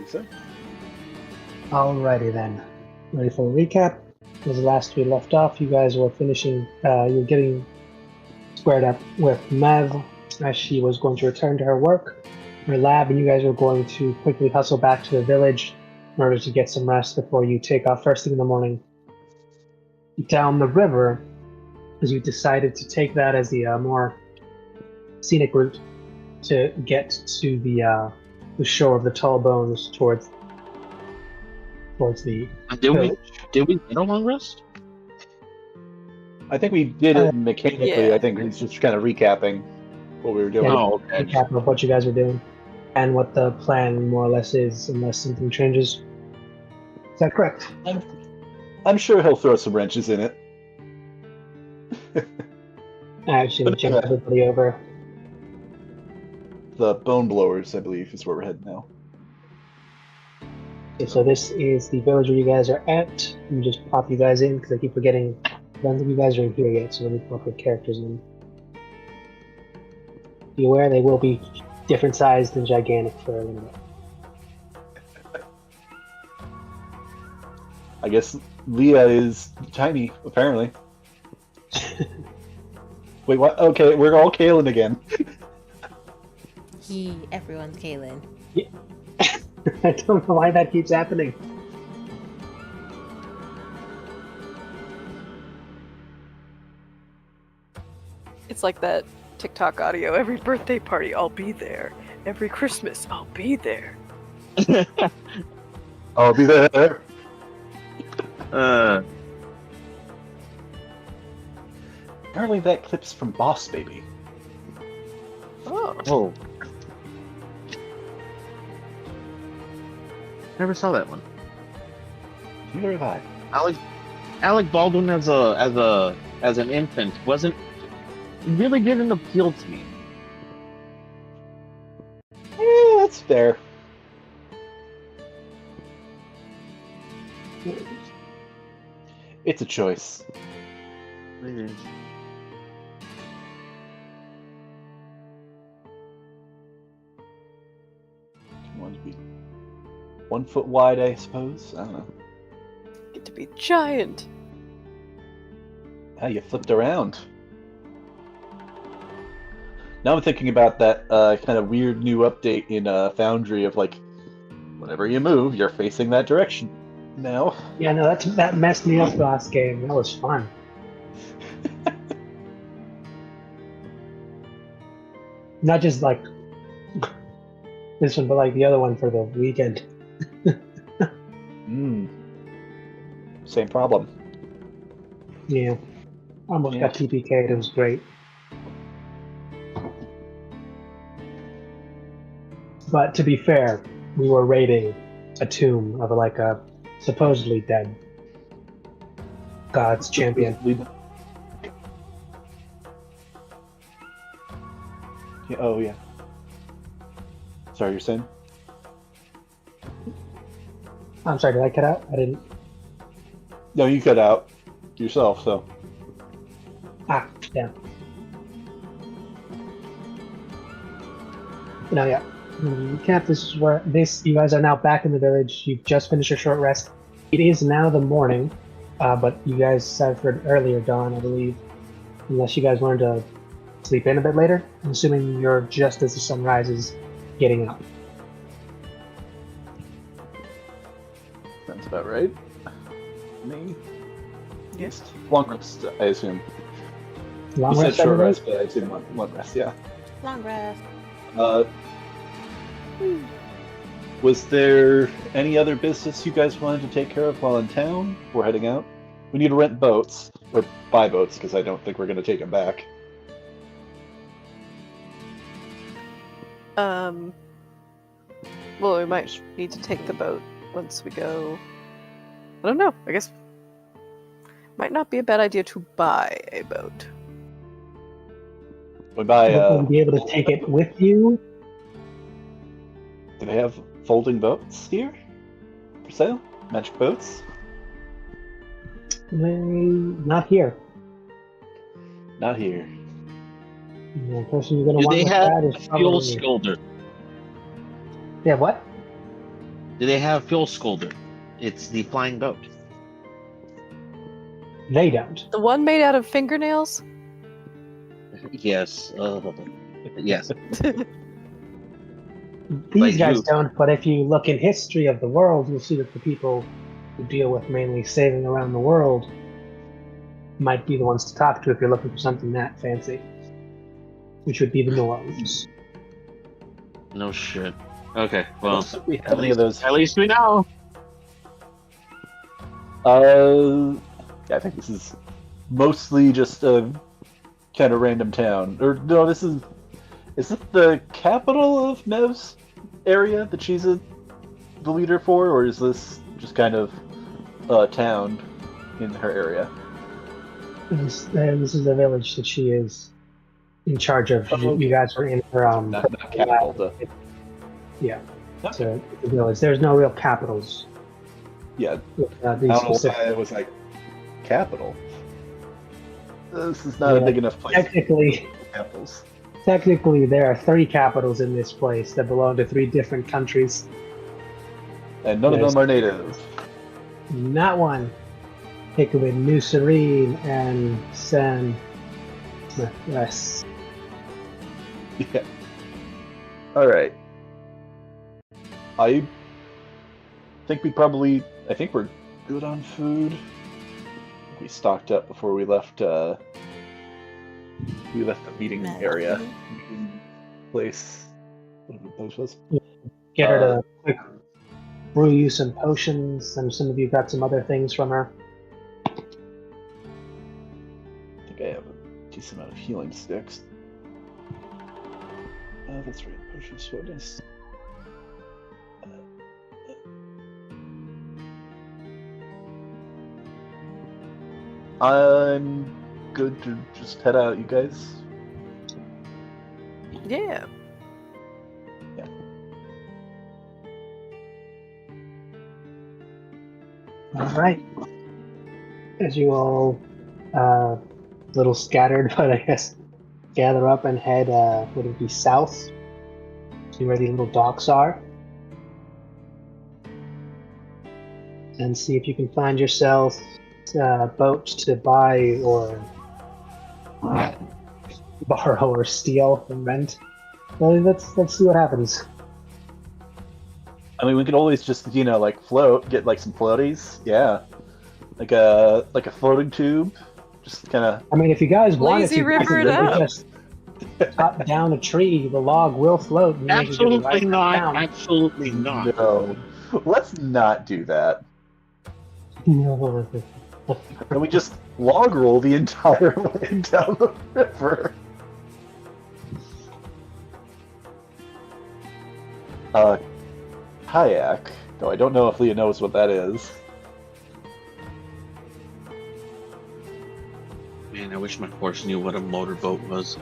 So. Alrighty then. Ready for a recap? As last we left off, you guys were finishing, you were getting squared up with Mev as she was going to return to her work, her lab, and you guys were going to quickly hustle back to the village in order to get some rest before you take off first thing in the morning down the river, as you decided to take that as the more scenic route to get to the shore of the Tall Bones towards the village. Did we get a long rest? I think we did it mechanically. Yeah. I think it's just kind of recapping what we were doing. Yeah. Oh, okay. Recap of what you guys are doing and what the plan more or less is, unless something changes. Is that correct? I'm sure he'll throw some wrenches in it. I actually jumped everybody over. The bone blowers, I believe, is where we're heading now. Okay, so this is the village where you guys are at. Let me just pop you guys in because I keep forgetting. I don't think you guys are in here yet, so let me pop your characters in. Be aware they will be different sized and gigantic for a little bit. I guess Leah is tiny, apparently. Wait, what? Okay, we're all Kalen again. Everyone's Kaylin. I don't know why that keeps happening. It's like that TikTok audio. Every birthday party, I'll be there. Every Christmas, I'll be there. I'll be there. Apparently that clip's from Boss Baby. Oh. Never saw that one. Neither have I. Alec Baldwin as an infant really didn't appeal to me. That's fair. It's a choice. Want to be 1 foot wide, I suppose. I don't know. Get to be giant. How you flipped around. Now I'm thinking about that kind of weird new update in Foundry of like, whenever you move, you're facing that direction. Now. Yeah, no, that messed me up last game. That was fun. Not just like this one, but like the other one for the weekend. Same problem. Yeah. Almost got TPK'd. It was great. But to be fair, we were raiding a tomb of like a supposedly dead god's champion. Yeah, oh yeah. Sorry, you're saying? I'm sorry, did I cut out? I didn't. No, you cut out yourself, so. Yeah. No, yeah. Recap, this is where you guys are now back in the village. You've just finished your short rest. It is now the morning, but you guys set for an earlier dawn, I believe. Unless you guys wanted to sleep in a bit later. I'm assuming you're just as the sun rises getting up. Sounds about right. Me? Yes. Long rest, I assume. Long You said rest, short everybody? rest, but I assume long rest, yeah. Long rest. Was there any other business you guys wanted to take care of while in town? We're heading out. We need to rent boats, or buy boats, because I don't think we're going to take them back. Well, we might need to take the boat once we go. I don't know. I guess might not be a bad idea to buy a boat. We buy. Will you be able to take it with you? Do they have folding boats here for sale? Magic boats? Not here. Not here. The person you're going to Do want they with have that is fuel probably... sculptor? Yeah, what? Do they have fuel scolder? It's the flying boat. They don't. The one made out of fingernails? Yes. Yes. These guys you. don't, but if you look in history of the world, you'll see that the people who deal with mainly sailing around the world might be the ones to talk to if you're looking for something that fancy, which would be the Norms. No shit. Okay, well, Do we have any of those? at least we know. Yeah, I think this is mostly just a kind of random town. Or no, this is it the capital of Nev's area that she's the leader for, or is this just kind of a town in her area? This is the village that she is in charge of. Oh, You guys are in her Not capital, though. yeah. So the village. There's no real capitals. Yeah, These I don't know specific- why it was like capital. This is not a Yeah. big enough place Technically, for capitals. there are 3 capitals in this place that belong to 3 different countries. And none of Yes. them are native. Not one. Pick with New Serene and San. Yes. Yeah. Alright. I think we're good on food. We stocked up before we left the meeting Mad. area. Meeting place. Whatever the place was. Get her to quick brew you some potions, and some of you got some other things from her. I think I have a decent amount of healing sticks. Oh, that's right. Potion sweetness. I'm good to just head out, you guys. Yeah. All right. As you all, little scattered, but I guess gather up and head, would it be south? See where the little docks are? And see if you can find yourself a boat to buy or borrow or steal and rent. Well, let's see what happens. I mean, we could always just, like float, get like some floaties. Yeah, like a floating tube. Just kind of. I mean, if you guys wanted Lazy to, river you it could up. just cut down a tree. The log will float. And make it go Absolutely right not. down. Absolutely not. No, let's not do that. And we just log roll the entire way down the river. Kayak. Though I don't know if Leah knows what that is. Man, I wish my horse knew what a motorboat was.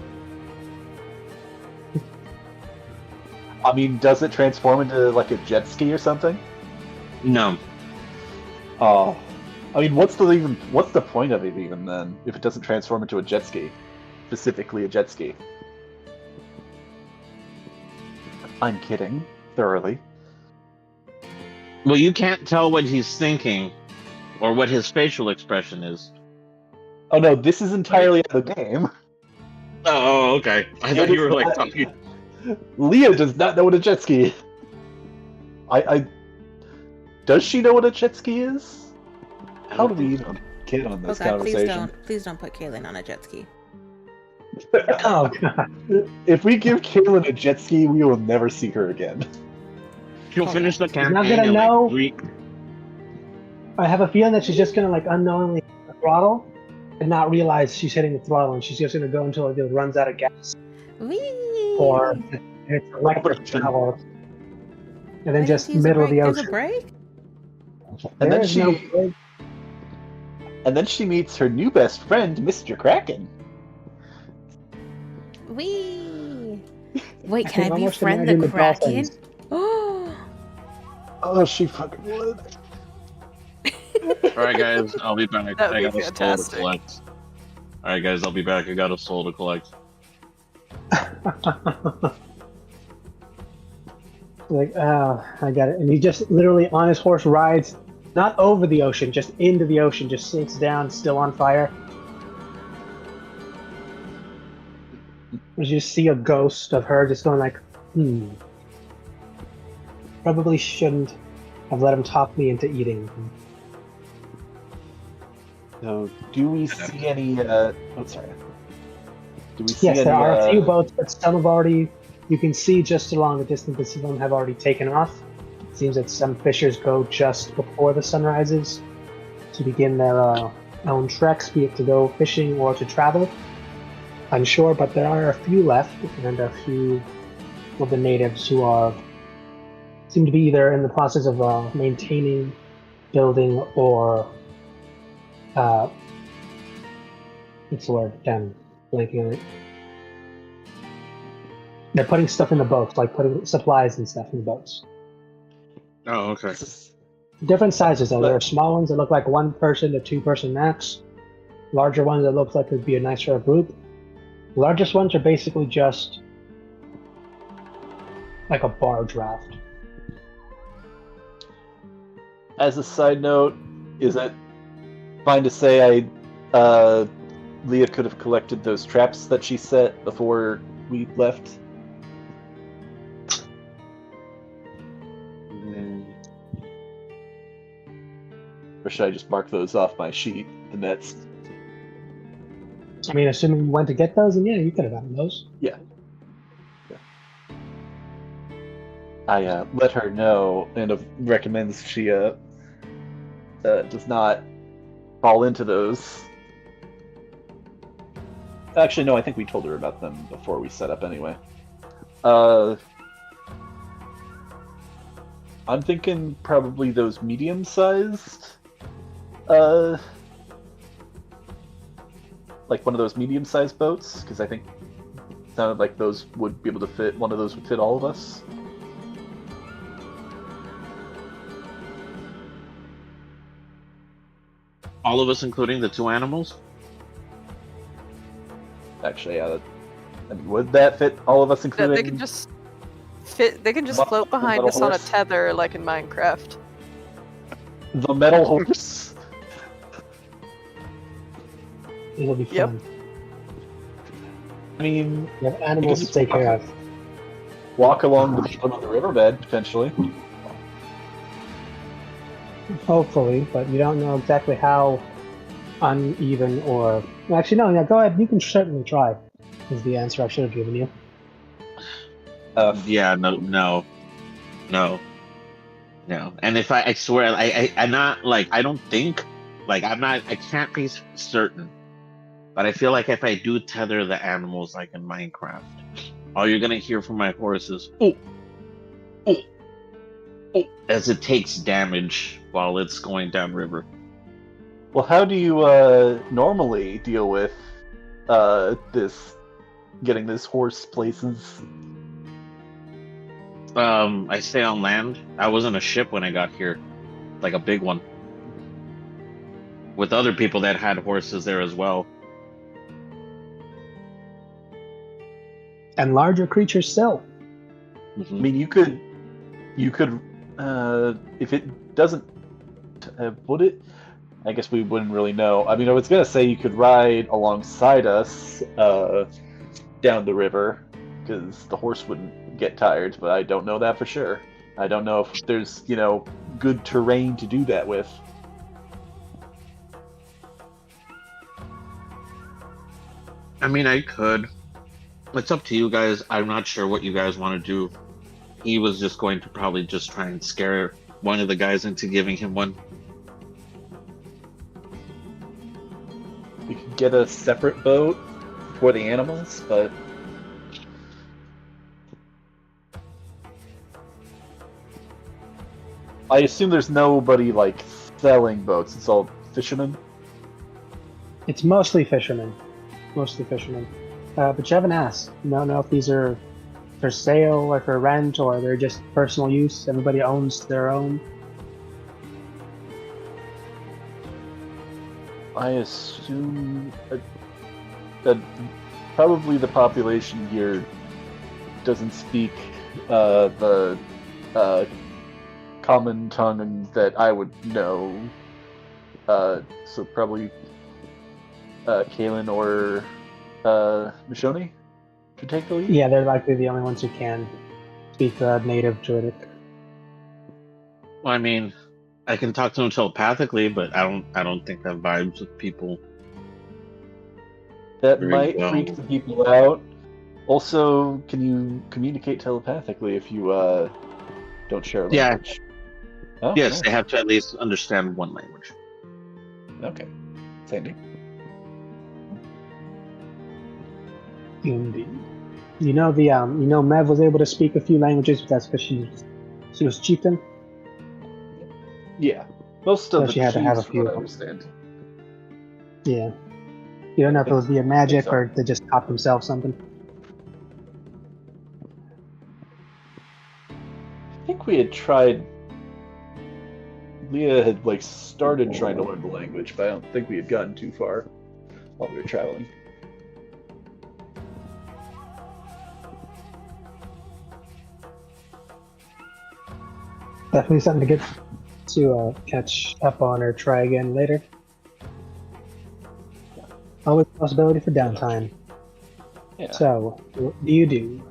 I mean, does it transform into like a jet ski or something? No. Oh, I mean, what's the point of it even then if it doesn't transform into a jet ski, specifically a jet ski? I'm kidding, thoroughly. Well, you can't tell what he's thinking or what his facial expression is. Oh no, this is entirely out of the game. Oh, okay. I thought you were like It is talking. Leah does not know what a jet ski is. Does she know what a jet ski is? How do we even get on Oh this god, conversation? please don't put Kaylin on a jet ski. Oh god. If we give Caitlin a jet ski, we will never see her again. She'll finish the not campaign gonna in know. like 3. I have a feeling that she's just gonna like unknowingly hit the throttle and not realize she's hitting the throttle, and she's just gonna go until it runs out of gas Whee! or it's electric power, and then just Use a middle of the brake. There's a ocean. brake? And then There's no brake. And then she meets her new best friend, Mr. Kraken. Wee! Wait, I can can I be almost friend imagine the the Kraken? dolphins. Oh! Oh, she fucking would. Alright, guys, I'll be back. That would I be got a soul to fantastic. collect. Alright, guys, I'll be back. I got a soul to collect. Like, I got it. And he just literally on his horse rides, not over the ocean, just into the ocean, just sits down, still on fire. You just see a ghost of her just going like, probably shouldn't have let him talk me into eating. So, do we see any? Oh, sorry. Do we see Yes, any? there are a few boats, but some have already. You can see just along the distance that some of them have already taken off. It seems that some fishers go just before the sun rises to begin their own treks, be it to go fishing or to travel. Unsure, but there are a few left, and a few of the natives who seem to be either in the process of maintaining, building, or what's the word? Damn, blanking on it. They're putting stuff in the boats, like putting supplies and stuff in the boats. Oh, okay. Different sizes though. There are small ones that look like 1 person to 2 person max. Larger ones that look like it'd be a nicer group. The largest ones are basically just like a barge raft. As a side note, is it fine to say Leah could have collected those traps that she set before we left? Or should I just mark those off my sheet, the nets? I mean, assuming you went to get those, and yeah, you could have gotten those. Yeah. I let her know and recommends she does not fall into those. Actually, no, I think we told her about them before we set up anyway. I'm thinking probably those medium-sized, like one of those medium-sized boats, because I think it sounded like those would be able to fit. One of those would fit all of us. All of us, including the 2 animals? Actually, yeah. I mean, would that fit all of us, including? They can just fit. They can just Metal- float behind metal us on a horse? tether, like in Minecraft. The metal horse. It'll be Yep. fun. I mean, You have animals to take care of. walk along the bottom of the riverbed potentially. Hopefully, but you don't know exactly how uneven or... Actually, no, yeah, go ahead. You can certainly try, is the answer I should have given you. Yeah, no. And if I swear, I'm not, like, I don't think, like, I can't be certain. But I feel like if I do tether the animals like in Minecraft, all you're gonna hear from my horse is, oh, as it takes damage while it's going downriver. Well, how do you normally deal with getting this horse places? I stay on land. I was on a ship when I got here, like a big one, with other people that had horses there as well. And larger creatures still. I mean, you could, if it doesn't, would it? I guess we wouldn't really know. I mean, I was gonna say you could ride alongside us down the river, because the horse wouldn't get tired, but I don't know that for sure. I don't know if there's, good terrain to do that with. I mean, I could. It's up to you guys. I'm not sure what you guys want to do. He was just going to probably just try and scare one of the guys into giving him one. We could get a separate boat for the animals, but I assume there's nobody like selling boats. It's all fishermen. It's mostly fishermen. Mostly fishermen. But you haven't asked. You don't know if these are for sale or for rent or they're just personal use. Everybody owns their own. I assume that probably the population here doesn't speak the common tongue that I would know. So probably Kalen or Michonne should take the lead. Yeah, they're likely the only ones who can speak native Druidic. Well, I mean, I can talk to them telepathically, but I don't think that vibes with people. That Very might well. freak the people out. Also, can you communicate telepathically if you don't share a Yeah. language? Oh, Yes, nice. they have to at least understand one language. Okay. Sandy. Indeed. You know Mev was able to speak a few languages, but that's because she was chieftain. Yeah. Most So of the she had to have a chiefs, from what I few. understand. Yeah. You don't know if it was via magic so. or they just taught themselves something. I think we had tried. Leah had started trying to learn the language, but I don't think we had gotten too far while we were traveling. Definitely something to get to catch up on or try again later. Always a possibility for downtime. Yeah. So, what do you do?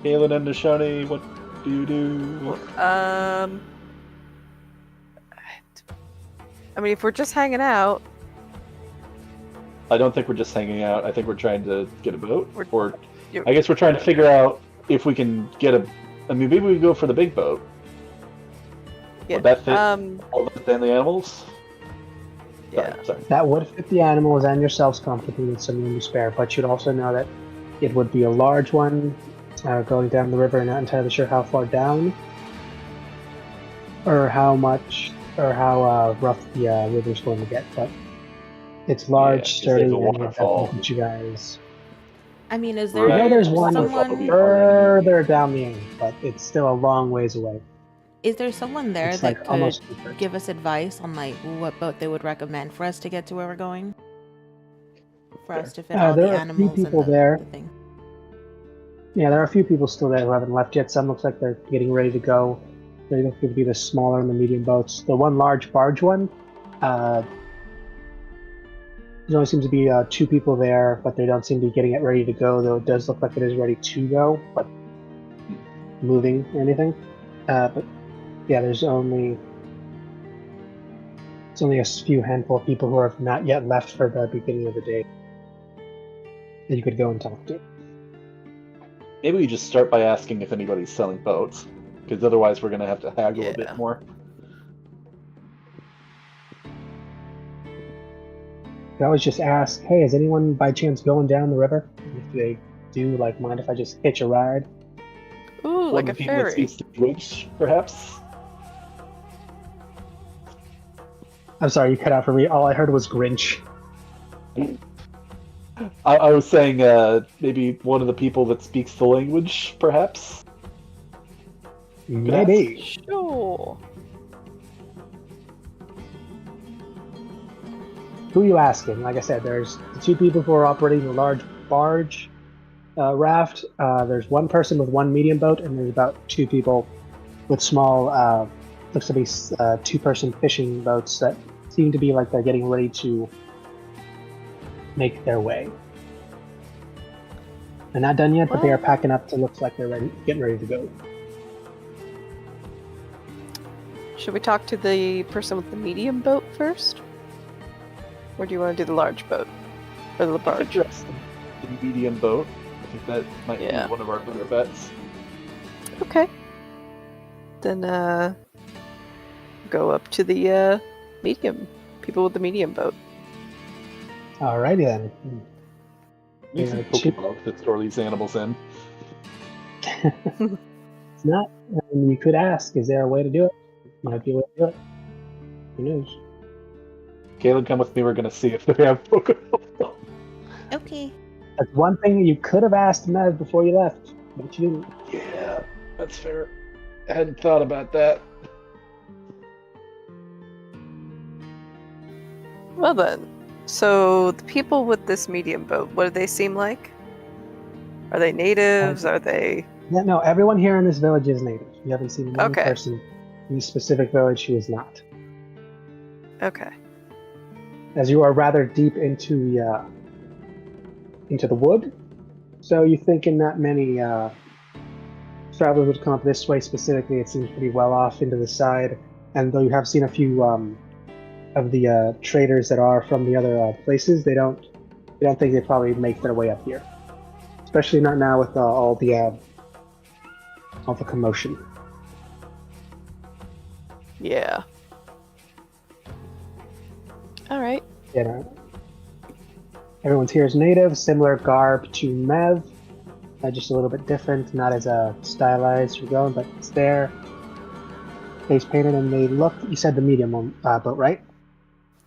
Kalen and Nishani, what do you do? I mean, if we're just hanging out, I don't think we're just hanging out. I think we're trying to get a boat. You're- I guess we're trying to figure out if we can get a. I mean, maybe we go for the big boat. yeah. Would that fit all of the animals? Yeah. Sorry. That would fit the animals and yourselves comfortably with some room to spare, but you'd also know that it would be a large one going down the river. Not entirely sure how far down or how much or how rough the river's going to get, but it's large, Yeah, 'cause sturdy, there's a and would waterfall. definitely fit you guys. I mean, is I there know there's one someone? further down the end, but it's still a long ways away. Is there someone there It's that like could almost give us advice on what boat they would recommend for us to get to where we're going? For us to fit all there the are a few animals and people there. the thing. Yeah, there are a few people still there who haven't left yet. Some looks like they're getting ready to go. They look to be the smaller and the medium boats. The one large barge one, there only seems to be 2 people there, but they don't seem to be getting it ready to go, though it does look like it is ready to go, but moving or anything. But yeah, it's only a few handful of people who have not yet left for the beginning of the day that you could go and talk to. Maybe we just start by asking if anybody's selling boats, because otherwise we're going to have to haggle a Yeah. bit more. You can always just ask, hey, is anyone by chance going down the river? And if they do, mind if I just hitch a ride? Ooh, One like a of the people that ferry. speaks the language, perhaps? I'm sorry, you cut out for me. All I heard was Grinch. I was saying maybe one of the people that speaks the language, perhaps? Maybe. Sure. Who are you asking? Like I said, there's the 2 people who are operating the large barge raft. There's 1 person with 1 medium boat, and there's about 2 people with small, looks to be 2-person fishing boats that seem to be like they're getting ready to make their way. They're not done yet, but they are packing up to look like they're getting ready to go. Should we talk to the person with the medium boat first? Or do you want to do the large boat? Or the I think barge? that's the medium boat. I think that might Yeah. be one of our better bets. Okay. Then, go up to the, medium. People with the medium boat. Alrighty then. Use a Yeah, Pokeball to store these animals in. It's not. You could ask, is there a way to do it? Might be a way to do it. Who knows? Caleb, come with me. We're going to see if they have Pokeball. Okay. That's one thing you could have asked Mev before you left, but you didn't. Yeah, that's fair. I hadn't thought about that. Well then. So, the people with this medium boat, what do they seem like? Are they natives? Are they... Yeah, no, everyone here in this village is native. You haven't seen one Okay. person in this specific village who is not. Okay. As you are rather deep into the wood, so you thinking that many travelers would come up this way specifically. It seems pretty well off into the side, and though you have seen a few of the traders that are from the other places, they don't think they probably make their way up here, especially not now with all the commotion. Yeah. All right. You know, everyone's here is native, similar garb to Mev, just a little bit different, not as stylized or going, but it's there. Face painted, and they look. You said the medium boat, right?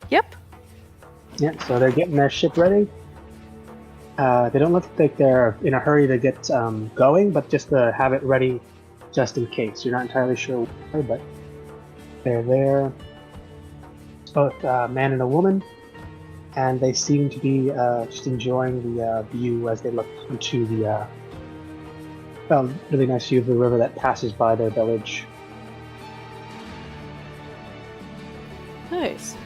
Yep. Yeah. So they're getting their ship ready. They don't look like they're in a hurry to get going, but just to have it ready, just in case. You're not entirely sure why, but they're there. Both a man and a woman, and they seem to be just enjoying the view as they look into the really nice view of the river that passes by their village. Nice.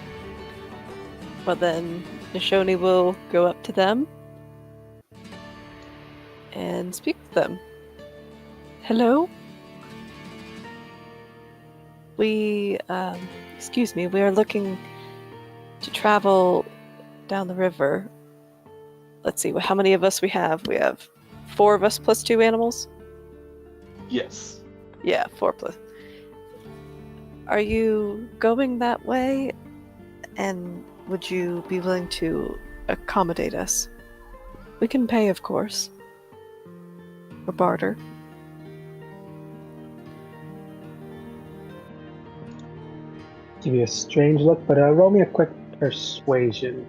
Well then, Nishoni will go up to them and speak with them. Hello? We, excuse me, we are looking to travel down the river. Let's see, how many of us we have? We have 4 of us plus 2 animals? Yes. Yeah, 4 plus. Are you going that way? And would you be willing to accommodate us? We can pay, of course. Or barter. Give you a strange look, but roll me a quick persuasion.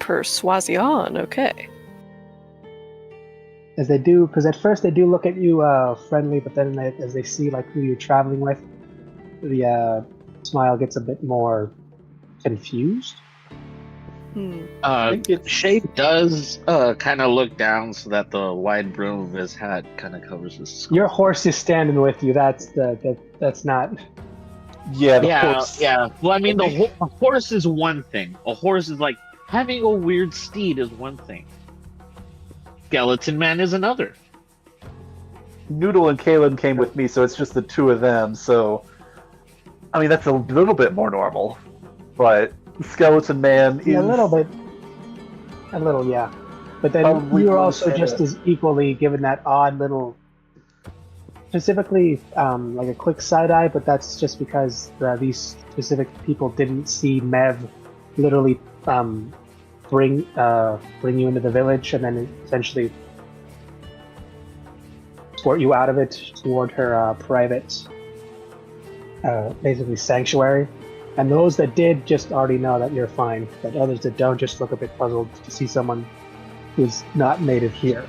Persuasion, okay. As they do, because at first they do look at you friendly, but then as they see like who you're traveling with, the smile gets a bit more confused. Shay does kind of look down so that the wide brim of his hat kind of covers his skull. Your horse is standing with you. That's not. Yeah, the horse. Yeah. Well, I mean, a horse is one thing. A horse is like having a weird steed is one thing. Skeleton Man is another. Noodle and Kalen came with me, so it's just the 2 of them. So, I mean, that's a little bit more normal. But Skeleton Man is A little bit. A little, yeah. But then you're also just as equally given that odd little. Specifically, like a quick side eye, but that's just because these specific people didn't see Mev literally bring you into the village and then essentially escort you out of it toward her private, basically sanctuary. And those that did just already know that you're fine, but others that don't just look a bit puzzled to see someone who's not native here.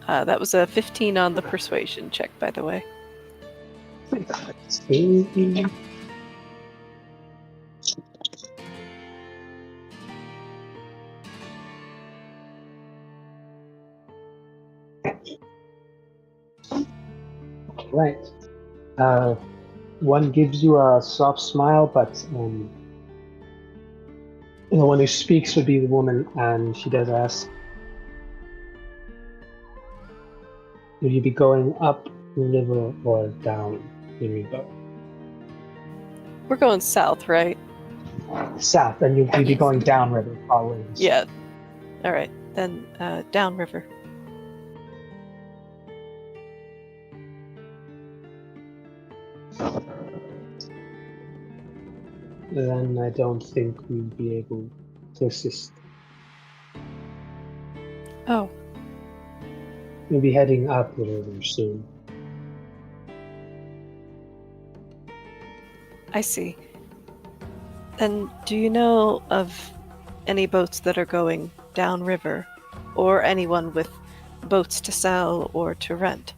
That was a 15 on the persuasion check, by the way. Right. One gives you a soft smile, but the one who speaks would be the woman, and she does ask, would you be going up the river or down the river? We're going south, right? South, and you'd be going downriver, probably. Yeah. All right, then downriver. Then I don't think we'd be able to assist. Oh. We'll be heading up the river soon. I see. Then do you know of any boats that are going downriver, or anyone with boats to sell or to rent?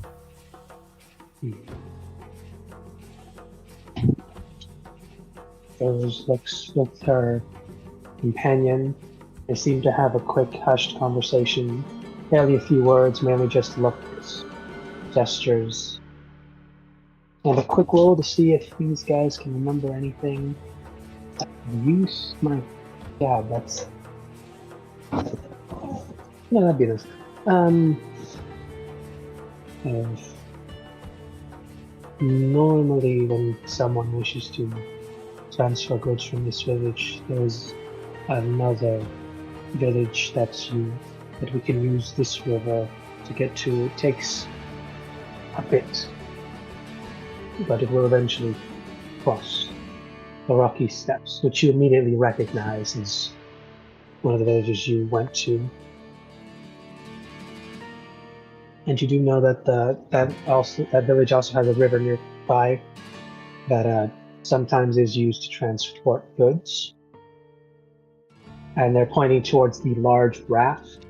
Rose looks with her companion. They seem to have a quick, hushed conversation. Barely a few words, mainly just looks, gestures. And a quick roll to see if these guys can remember anything. Use my... Yeah, that's... No, that'd be this. If normally when someone wishes to transfer goods from this village, there's another village that we can use this river to get to. It takes a bit, but it will eventually cross the rocky steps, which you immediately recognize as one of the villages you went to. And you do know that that village also has a river nearby that sometimes is used to transport goods. And they're pointing towards the large raft.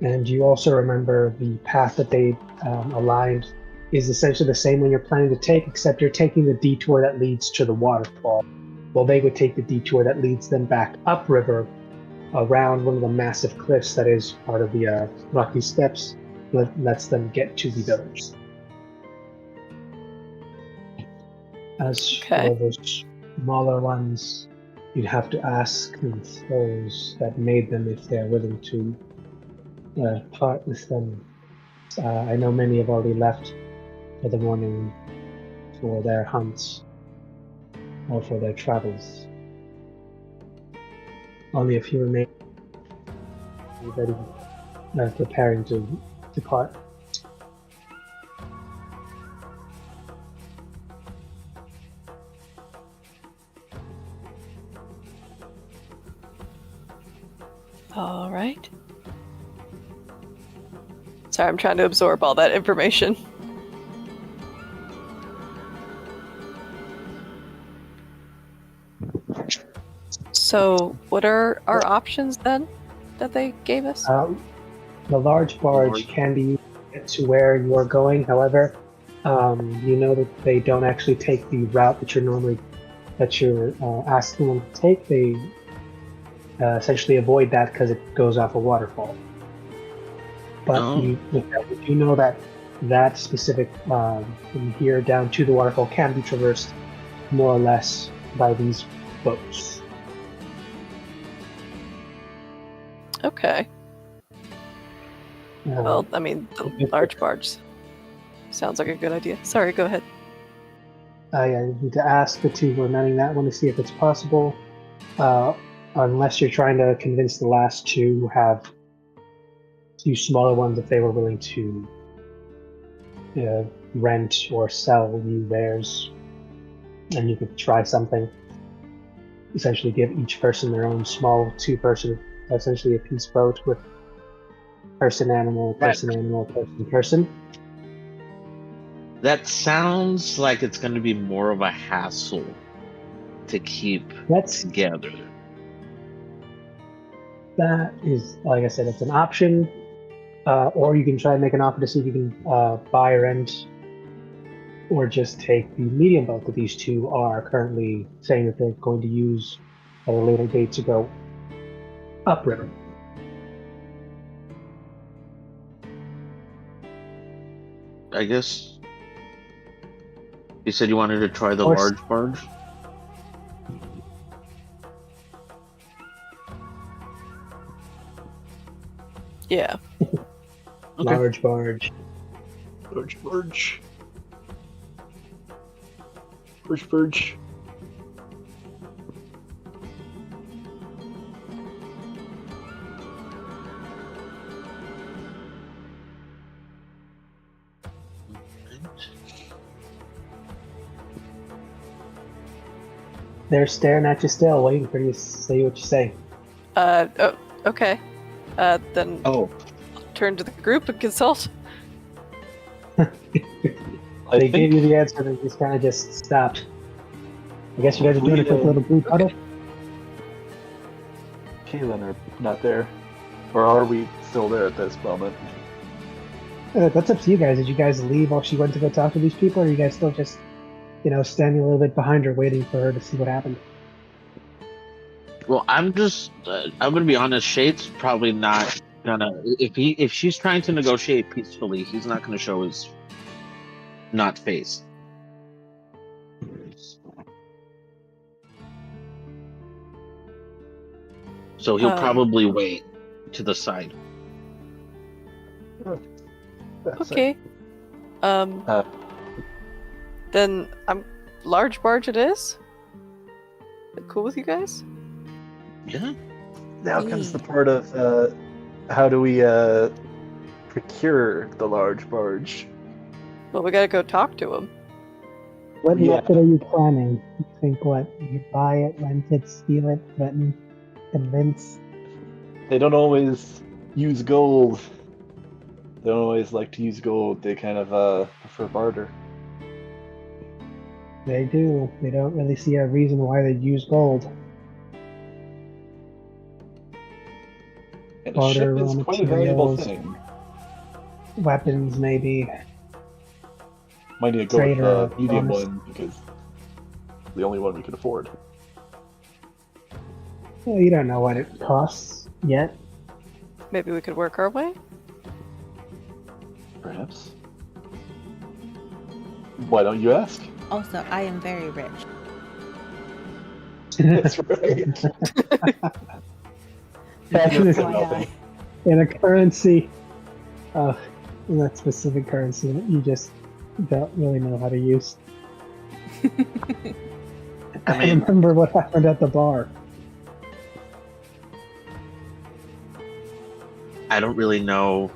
And you also remember the path that they aligned is essentially the same one you're planning to take, except you're taking the detour that leads to the waterfall. Well, they would take the detour that leads them back upriver around one of the massive cliffs that is part of the rocky steps that lets them get to the village. As for those smaller ones, you'd have to ask those that made them if they're willing to part with them. I know many have already left for the morning for their hunts or for their travels. Only a few remain ready, preparing to depart. All right. Sorry, I'm trying to absorb all that information. So, what are our options then that they gave us? The large barge can be used to get to where you are going. However, you know that they don't actually take the route that you're asking them to take. They essentially avoid that because it goes off a waterfall. But you do know that specific from here down to the waterfall can be traversed more or less by these boats. Okay. Well, I mean, the large barge sounds like a good idea. Sorry, go ahead. I need to ask the two remaining that one to see if it's possible. Unless you're trying to convince the last two who have two smaller ones if they were willing to rent or sell you theirs, and you could try something. Essentially give each person their own small two-person, essentially a peace boat with person, animal, person. That sounds like it's going to be more of a hassle to keep together. That is, like I said, it's an option. Or you can try and make an offer to see if you can buy or rent, or just take the medium boat that these two are currently saying that they're going to use at a later date to go upriver. I guess you said you wanted to try the large barge? Yeah. Okay. Large barge. Large barge. Large barge. They're staring at you still, waiting for you to say what you say. Okay. Then I'll turn to the group and consult. They gave you the answer, and just kind of just stopped. I guess you guys are doing a quick little group huddle. Kaylin are not there. Or are we still there at this moment? That's up to you guys. Did you guys leave while she went to go talk to these people, or are you guys still just, standing a little bit behind her, waiting for her to see what happened? Well, I'm gonna be honest. Shade's probably not gonna. If she's trying to negotiate peacefully, he's not gonna show his not face. So he'll probably wait to the side. Okay. Then large barge it is. Cool with you guys? Yeah. Now comes the part of how do we procure the large barge? Well, we gotta go talk to him. What Yeah. method are you planning? You think what? You buy it, rent it, steal it, threaten, convince? They don't always use gold. They don't always like to use gold. They kind of prefer barter. They do. They don't really see a reason why they'd use gold. And a Barter, ship is raw quite a valuable materials. thing. Weapons, maybe. Might need to go with Trader, the medium promise. one because it's the only one we can afford. Well, you don't know what it costs yet. Maybe we could work our way? Perhaps. Why don't you ask? Also, I am very rich. That's right. FYI. In a currency, in that specific currency that you just don't really know how to use. I mean- remember what happened at the bar. I don't really know.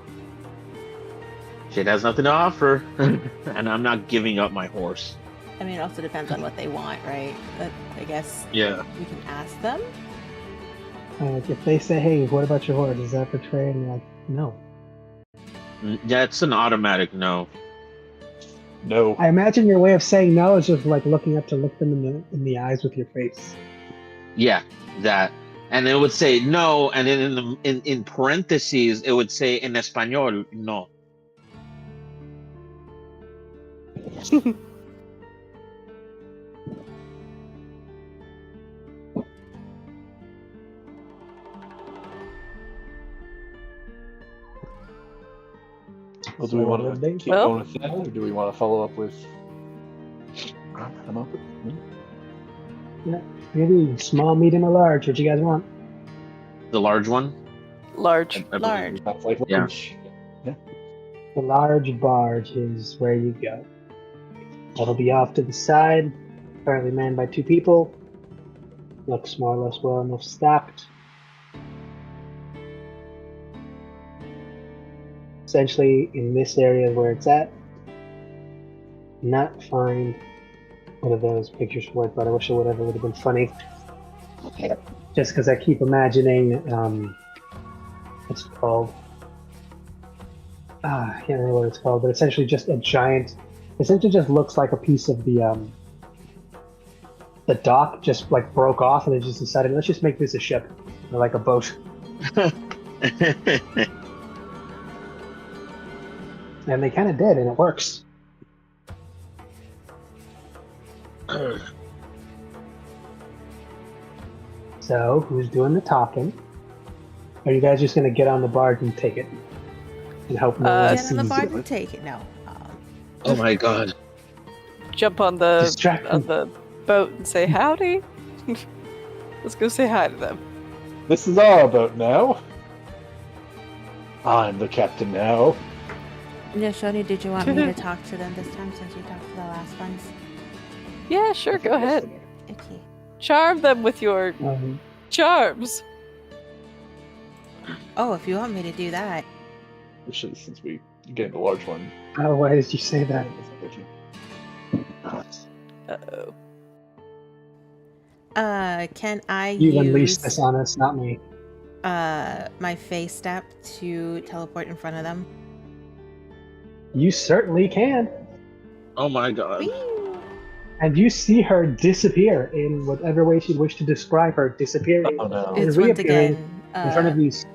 Shade has nothing to offer, and I'm not giving up my horse. I mean, it also depends on what they want, right? But I guess Yeah. we can ask them. Like if they say, "Hey, what about your horse? Is that for trade?" And you're like, "No." That's an automatic no. No. I imagine your way of saying no is just like looking up to look them in the eyes with your face. Yeah, that. And it would say no, and then in parentheses it would say in español no. Well, do we want to keep Well- going with that, or do we want to follow up with? I don't know. Maybe small, medium, or large. What you guys want? The large one. Large. I believe. Large. That's like Yeah. lunch. The large barge is where you go. It'll be off to the side, currently manned by 2 people. Looks more or less well enough stocked. Essentially, in this area where it's at, not find one of those pictures for it, but I wish it would have been funny. Just because I keep imagining, what's it called? I can't remember what it's called, but essentially just a giant. Essentially, just looks like a piece of the dock just like broke off, and they just decided, let's just make this a ship or like a boat, and they kind of did, and it works. So, who's doing the talking? Are you guys just gonna get on the barge and take it, and hope no one Get on the sees barge you? and take it. No. Oh my god. Jump on the Distract them. boat and say howdy. Let's go say hi to them. This is our boat now. I'm the captain now. Yeah, Shoni, did you want me to talk to them this time since you talked to the last ones? Yeah, sure, go ahead. Okay. Charm them with your charms. Oh, if you want me to do that. Especially since we gained the large one. Oh, why did you say that? Uh-oh. Can I You use unleashed this on us, not me. my face step to teleport in front of them? You certainly can. Oh my god. Whee! And you see her disappear in whatever way she'd wish to describe her disappearing Oh no. And It's once reappearing again in front of these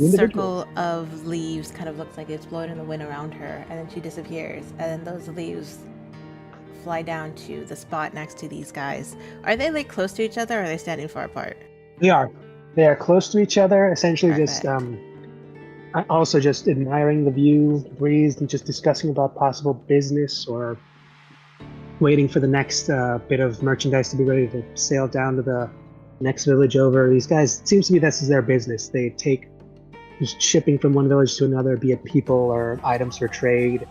individual. circle of leaves kind of looks like it's blowing in the wind around her, and then she disappears, and then those leaves fly down to the spot next to these guys. Are they like close to each other, or are they standing far apart? They are. They are close to each other, essentially just Perfect. also just admiring the view, the breeze, and just discussing about possible business or waiting for the next bit of merchandise to be ready to sail down to the next village over. These guys, it seems to me this is their business. They take just shipping from one village to another, be it people or items for trade,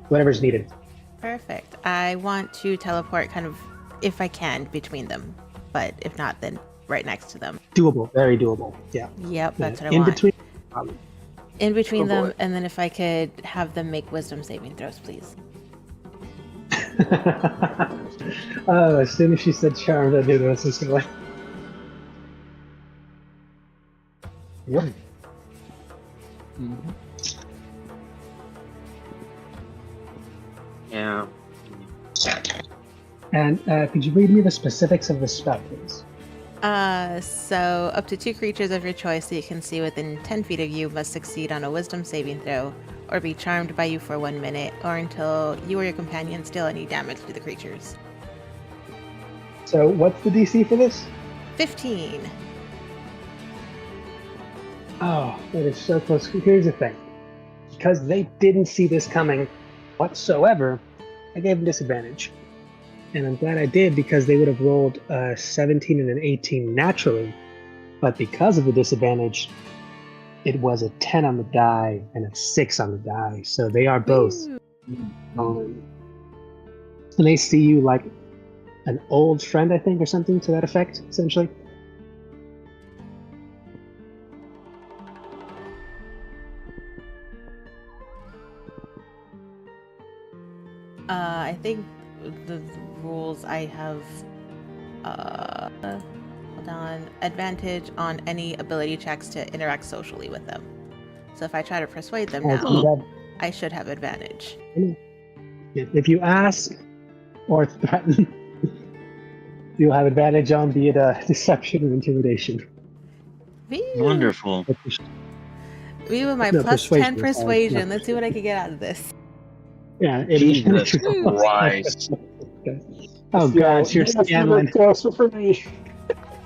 whatever's needed. Perfect. I want to teleport kind of, if I can, between them. But if not, then right next to them. Doable, very doable. Yeah. Yep, that's what I In want. between. In between Oh, them, boy. and then if I could have them make wisdom saving throws, please. Oh, as soon as she said charmed, I knew this was going. Yep. Mhm. Yeah. And could you read me the specifics of the spell, please? So up to 2 creatures of your choice that you can see within 10 feet of you must succeed on a wisdom saving throw, or be charmed by you for 1 minute, or until you or your companions deal any damage to the creatures. So, what's the DC for this? 15. Oh, that is so close. Here's the thing. Because they didn't see this coming whatsoever, I gave them disadvantage. And I'm glad I did, because they would have rolled a 17 and an 18 naturally. But because of the disadvantage, it was a 10 on the die and a 6 on the die. So they are both. Woo! And they see you like an old friend, I think, or something to that effect, essentially. I think the rules I have, hold on, advantage on any ability checks to interact socially with them. So if I try to persuade them As now, you have- I should have advantage. If you ask or threaten, you'll have advantage on be it deception or intimidation. Woo! Wonderful. Me with my No, plus persuasion, 10 sorry. persuasion. No. Let's see what I can get out of this. Yeah. Jesus Christ. Oh God, you're Scanlan. Closer for me.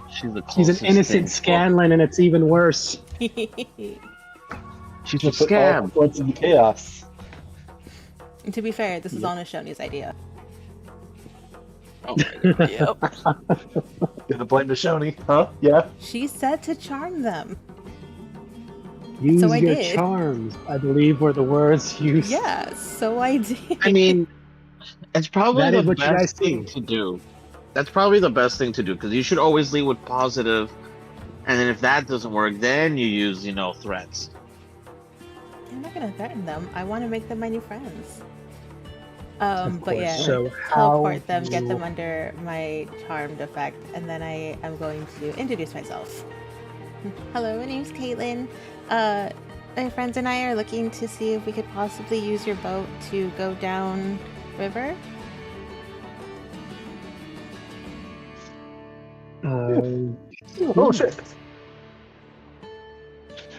She's the She's an closest innocent thing. Scanlan, and it's even worse. She's a Just put all scam. points in chaos. And to be fair, this is on Shoni's idea. Oh my God. Yep. Gonna blame the Shoni, huh? Yeah. She said to charm them. Use So I your did. charms, I believe, were the words used. Yeah, so I did. I mean, it's probably That the is what you guys best thing see. to do. That's probably the best thing to do, because you should always lead with positive, and then if that doesn't work, then you use, threats. I'm not gonna threaten them. I want to make them my new friends. Of But course. yeah, So how teleport them, get you- them under my charmed effect, and then I am going to introduce myself. Hello, my name's Caitlin. My friends and I are looking to see if we could possibly use your boat to go down river. Oh shit.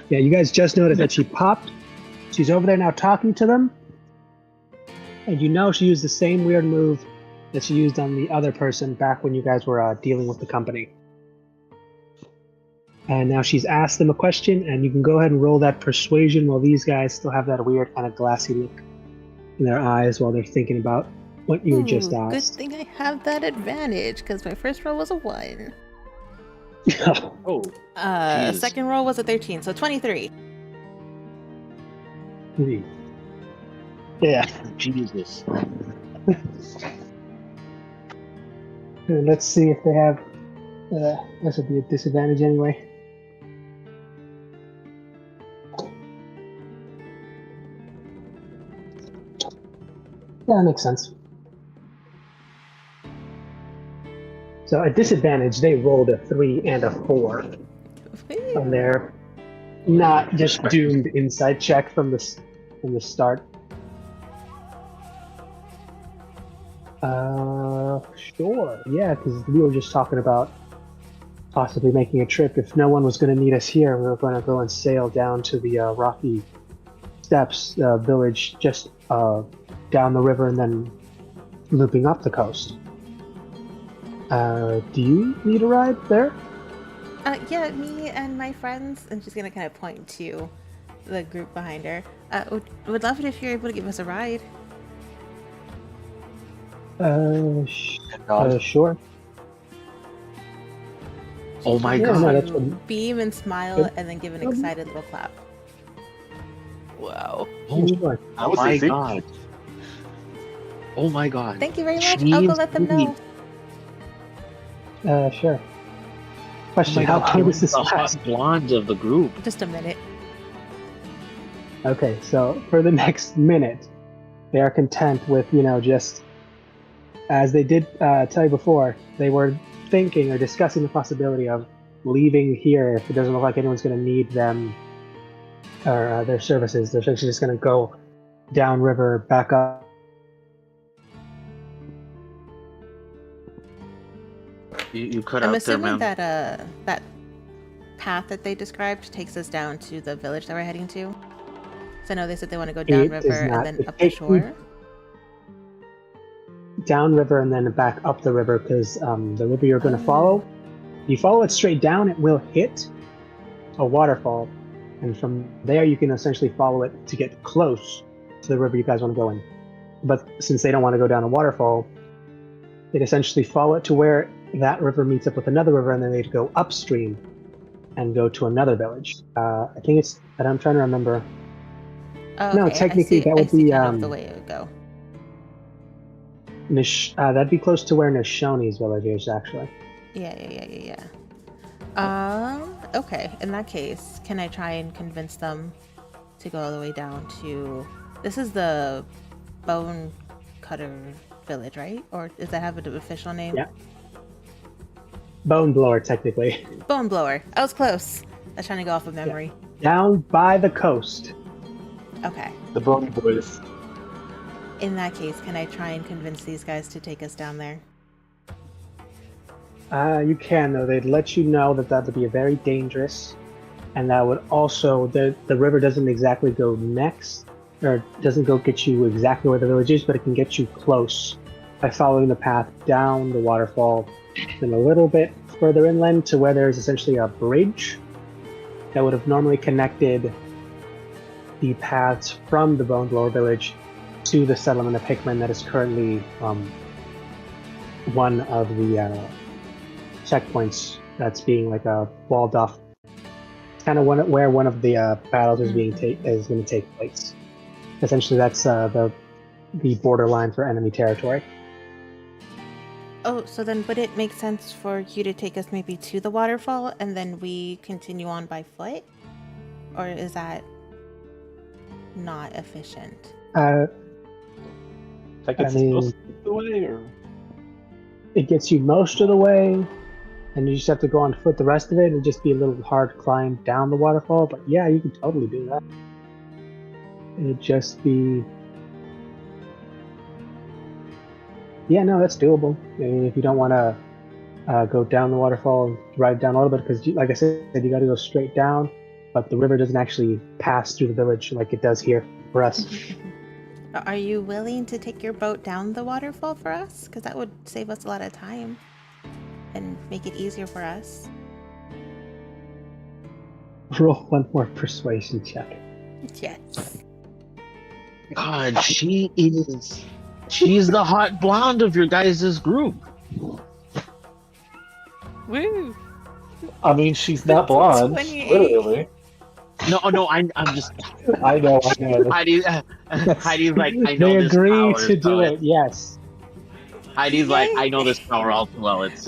Yeah, you guys just noticed that she popped. She's over there now talking to them. And you know she used the same weird move that she used on the other person back when you guys were dealing with the company. And now she's asked them a question, and you can go ahead and roll that persuasion while these guys still have that weird kind of glassy look in their eyes while they're thinking about what you were just Ooh, good asked. thing I have that advantage, because my first roll was a 1. Oh, Jeez. Second roll was a 13, so 23. Yeah. Jesus. And let's see if they have. This would be a disadvantage anyway. Yeah, that makes sense. So at disadvantage, they rolled a 3 and a 4 on their not just doomed insight check from the start. Sure. Yeah, because we were just talking about possibly making a trip. If no one was going to need us here, we were going to go and sail down to the rocky steps village just down the river and then looping up the coast. Do you need a ride there? Yeah, me and my friends, and she's gonna kind of point to the group behind her. Would love it if you're able to give us a ride. Sure. Oh my Yeah, god. no, that's what- Beam and smile, and then give an excited little clap. Wow. Oh, Sure. I was my easy. god. Oh my god. Thank you very much. I'll go let them know. Sure. Oh Question, my how god, long does this the last? hot blonde of the group. Just a minute. Okay, so for the next minute, they are content with, just as they did tell you before, they were thinking or discussing the possibility of leaving here if it doesn't look like anyone's going to need them or their services. They're essentially just going to go downriver, back up. You cut I'm out there, assuming man. that that path that they described takes us down to the village that we're heading to. So I know they said they want to go It downriver is not. and then It up the takes you shore. Downriver and then back up the river because the river you're going to follow, if you follow it straight down, it will hit a waterfall. And from there, you can essentially follow it to get close to the river you guys want to go in. But since they don't want to go down a waterfall, they'd essentially follow it to where that river meets up with another river, and then they'd go upstream and go to another village. I think it's, and I'm trying to remember. Oh, No, okay. technically that would I see be, kind of the way it would go. That'd be close to where Nishoni's village is, actually. Yeah. Okay. In that case, can I try and convince them to go all the way down to... This is the Bone Cutter Village, right? Or does that have an official name? Yeah. Bone Blower, technically. Bone Blower. I was close. I was trying to go off of memory. Down by the coast. Okay. The Bony Boys. In that case, can I try and convince these guys to take us down there? You can, though. They'd let you know that would be very dangerous. And that would also, the river doesn't exactly go next, or doesn't go get you exactly where the village is, but it can get you close by following the path down the waterfall, then a little bit further inland to where there's essentially a bridge that would have normally connected the paths from the Bone Blower village to the settlement of Hickman that is currently one of the checkpoints that's being like a walled off. It's kind of where one of the battles is going to take place. Essentially, that's the borderline for enemy territory. Oh, so then would it make sense for you to take us maybe to the waterfall and then we continue on by foot? Or is that not efficient? That gets I mean- most of the way, or It gets you most of the way, and you just have to go on foot the rest of it. It'd just be a little hard climb down the waterfall, but yeah, you can totally do that. It'd just be... Yeah, no, that's doable. I mean, if you don't want to go down the waterfall and ride down a little bit, because like I said, you got to go straight down, but the river doesn't actually pass through the village like it does here for us. Are you willing to take your boat down the waterfall for us? Because that would save us a lot of time and make it easier for us. Roll one more persuasion check. Yes. God, she's the hot blonde of your guys' group. Woo! I mean, she's not blonde, 28. literally. No, I'm just I know. Heidi's like, I know They this agree power, to do so it, yes. Heidi's like, I know this power all too well. It's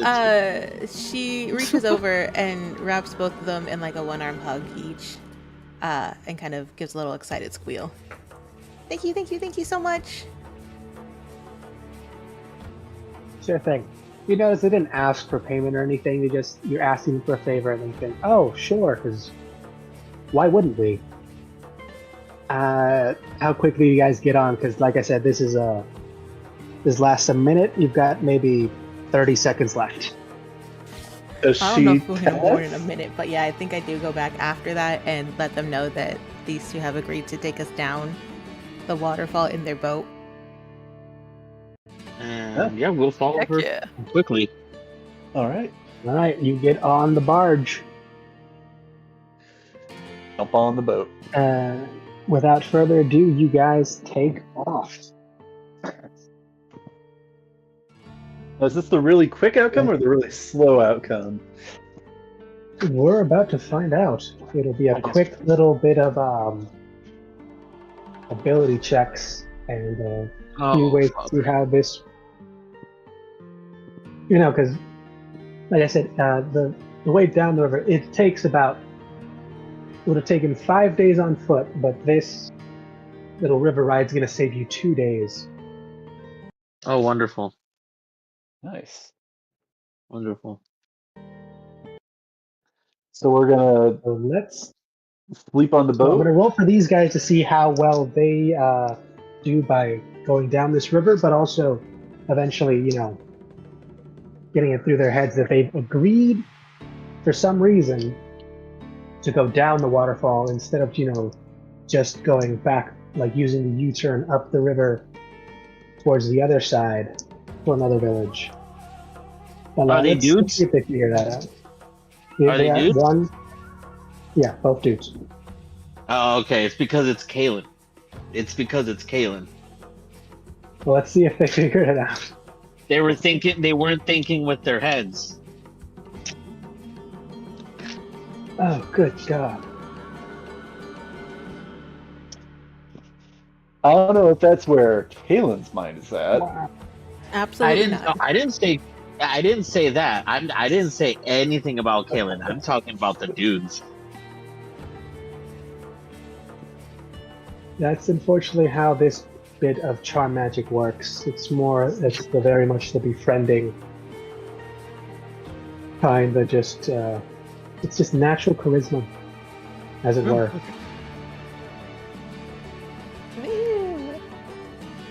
She reaches over and wraps both of them in like a one-arm hug each, and kind of gives a little excited squeal. Thank you so much. Sure thing. You notice they didn't ask for payment or anything. You're asking for a favor, and they think, oh, sure, because why wouldn't we? How quickly do you guys get on? Because, like I said, this lasts a minute. You've got maybe 30 seconds left. Does I don't know she if we're gonna tell board in a us? minute, but yeah, I think I do go back after that and let them know that these two have agreed to take us down the waterfall in their boat. And yeah, we'll follow Heck her yeah. quickly. All right, All right, you get on the barge. jump on the boat. Without further ado, you guys take off. Now, is this the really quick outcome or the really slow outcome? We're about to find out. It'll be a I guess- quick little bit of ability checks and few ways to see how this. Because, like I said, the way down the river, it takes about. It would have taken 5 days on foot, but this little river ride's going to save you 2 days. Oh, wonderful. Nice. Wonderful. So we're gonna So let's. sleep on the So I'm going to boat. roll for these guys to see how well they do by going down this river, but also eventually, getting it through their heads that they've agreed for some reason to go down the waterfall instead of, just going back, like using the U-turn up the river towards the other side to another village. But, Are they let's dudes? see if they figure that out. Are they dudes? One, yeah, both dudes. Oh, okay. It's because it's Kalen. It's because it's Kalen. Well, let's see if they figure it out. They weren't thinking with their heads. Oh, good God. I don't know if that's where Kalen's mind is at. Absolutely not. I didn't say that. I didn't say anything about Kalen. I'm talking about the dudes. That's unfortunately how this bit of charm magic works. It's very much the befriending kind of just, it's just natural charisma, as it were.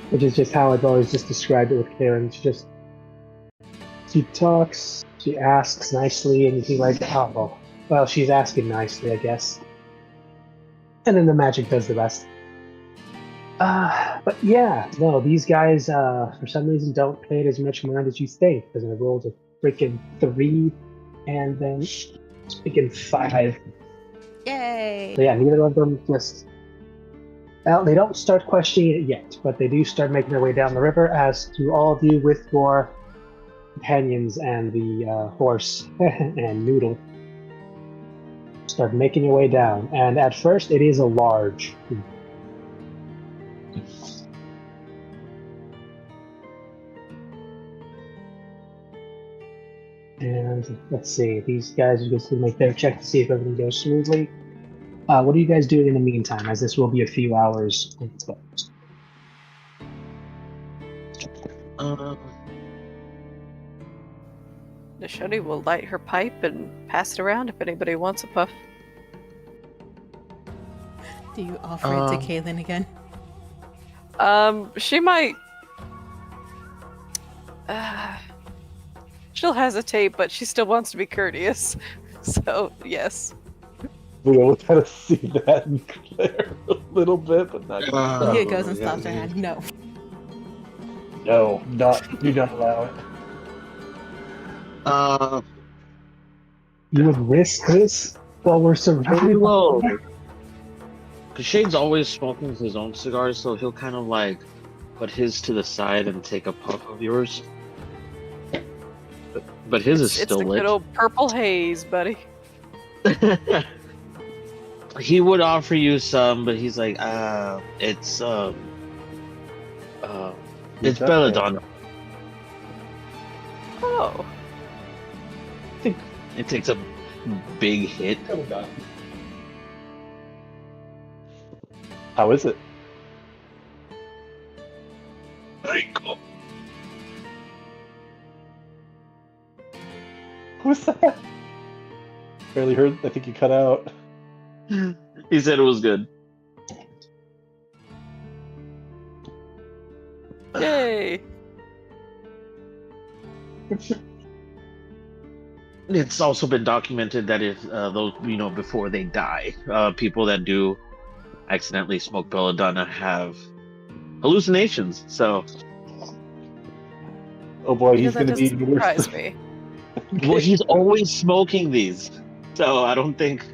Which is just how I've always just described it with Karen. She talks, she asks nicely, and you think like, oh, well, she's asking nicely, I guess. And then the magic does the rest. But yeah, no, these guys, for some reason, don't pay it as much mind as you think, because I rolled a freaking 3 and then freaking 5. Yay! So yeah, neither of them just. Well, they don't start questioning it yet, but they do start making their way down the river, as do all of you with your companions and the horse and Noodle. Start making your way down, and at first it is a large. And let's see, these guys are just going to make their check to see if everything goes smoothly. What are you guys doing in the meantime, as this will be a few hours unexpected? Nishoni will light her pipe and pass it around if anybody wants a puff. Do you offer it to Kaylin again? She might. She'll hesitate, but she still wants to be courteous. So, yes. We all kind of see that in Claire a little bit, but not. He goes and stops her hand. No. No, you don't allow it. You would risk this while we're surrounded? Well, because Shade's always smoking his own cigars, so he'll kind of like put his to the side and take a puff of yours. But his is It's still the lit. good old purple haze, buddy. He would offer you some, but he's like, it's belladonna. Oh. I think it takes a big hit. How is it? Very cool. Who's that? Barely heard. I think you cut out. He said it was good. Yay. it's also been documented that if those, before they die, people that do accidentally smoke belladonna have hallucinations. So, Oh boy, he's That gonna doesn't be worse. surprise me. well, he's always smoking these. So I don't think.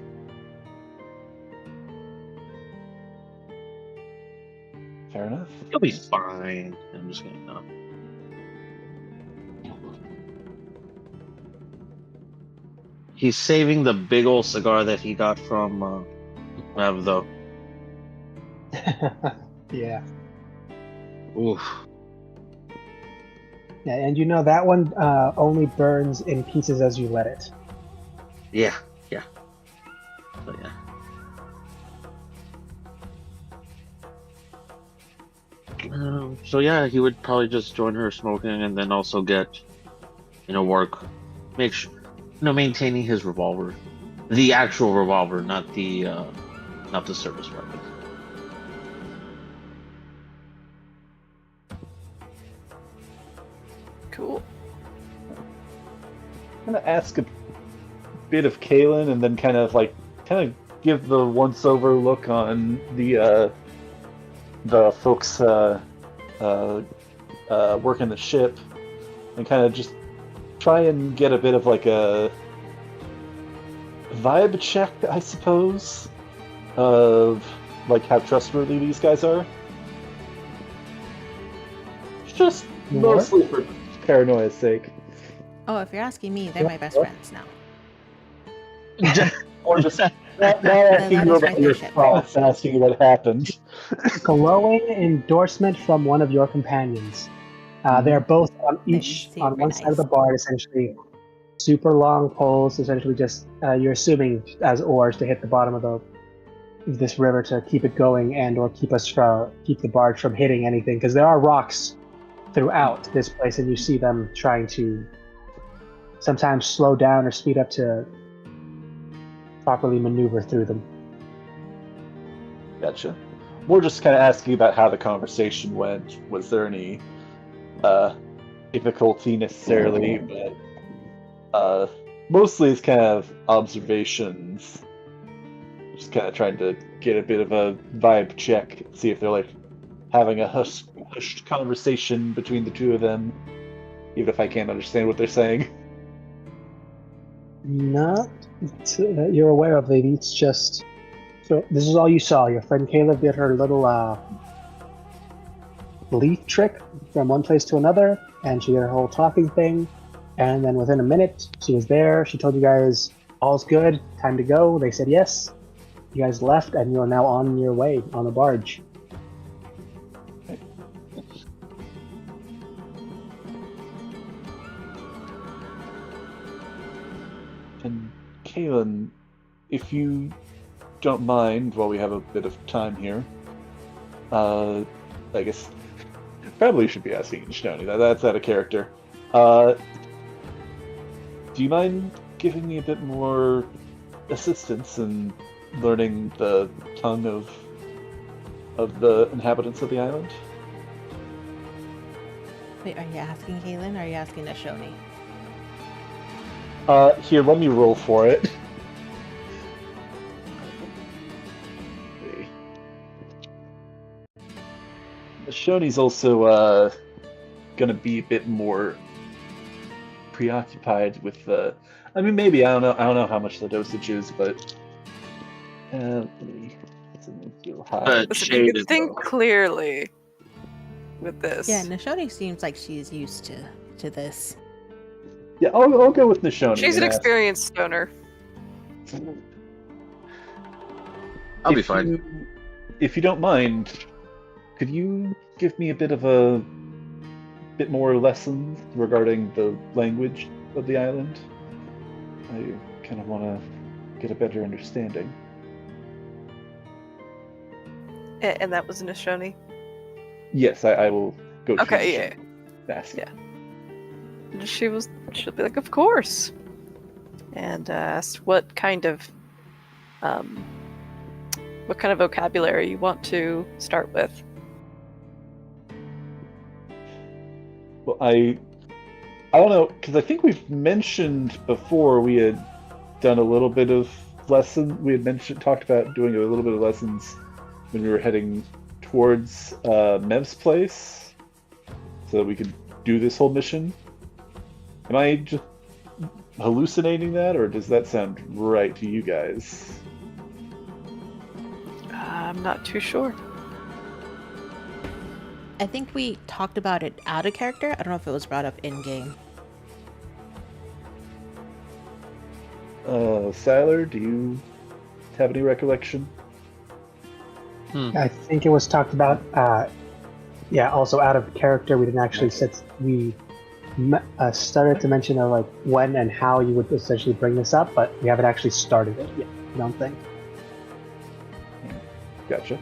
Fair enough. He'll be fine. I'm just gonna know. He's saving the big old cigar that he got from Mav, though. Yeah. Oof. Yeah, and you know that one only burns in pieces as you let it. Yeah. So yeah. So yeah, he would probably just join her smoking, and then also get, work, make sure, maintaining his revolver, the actual revolver, not the service weapon. Cool. I'm gonna ask a bit of Kalen, and then kind of give the once-over look on the folks working the ship, and kind of just try and get a bit of like a vibe check, I suppose, of like how trustworthy these guys are. Just mostly for paranoia's sake. Oh, if you're asking me, they're my best friends now. Or just not Then asking that you is my about your friendship. thoughts, asking you what happened. Glowing endorsement from one of your companions. They're both on Super one side of nice. the bar, essentially super long poles, essentially just you're assuming as oars to hit the bottom of this river to keep it going and or keep the barge from hitting anything, because there are rocks throughout this place, and you see them trying to sometimes slow down or speed up to properly maneuver through them. Gotcha. We're just kind of asking about how the conversation went. Was there any difficulty necessarily? But mostly it's kind of observations. Just kind of trying to get a bit of a vibe check, see if they're like having a hushed conversation between the two of them, even if I can't understand what they're saying. Not that you're aware of, lady. It's just. So this is all you saw. Your friend Caleb did her little leaf trick from one place to another, and she did her whole talking thing. And then within a minute, she was there. She told you guys all's good, time to go. They said yes. You guys left, and you are now on your way on a barge. And Kalen, if you don't mind, while we have a bit of time here, I guess probably should be asking Shnoni. That's out of character. Do you mind giving me a bit more assistance in learning the tongue of the inhabitants of the island? Wait, are you asking Kaylin or are you asking Ashoni? Here, let me roll for it. Shoney's also gonna be a bit more preoccupied with the. I mean, maybe I don't know how much the dosage is, but let me feel high. Listen, you can think clearly with this. Yeah, Nashoni seems like she's used to this. Yeah, I'll go with Nashoni. She's an experienced stoner. I'll be fine. If you don't mind, could you give me a bit more lessons regarding the language of the island? I kind of want to get a better understanding. And that was Nashoni? Yes, I will go to Okay, the yeah. Ask. Yeah. She'll be like, of course. And asked what kind of vocabulary you want to start with. Well, I I don't know, because I think we've mentioned before we had done a little bit of we had talked about doing a little bit of lessons when we were heading towards Mev's place, so that we could do this whole mission. Am I just hallucinating that, or does that sound right to you guys? I'm not too sure. I think we talked about it out of character. I don't know if it was brought up in game. Siler, do you have any recollection? I think it was talked about. Also out of character. We didn't actually started to mention like when and how you would essentially bring this up, but we haven't actually started it yet. I don't think. Gotcha.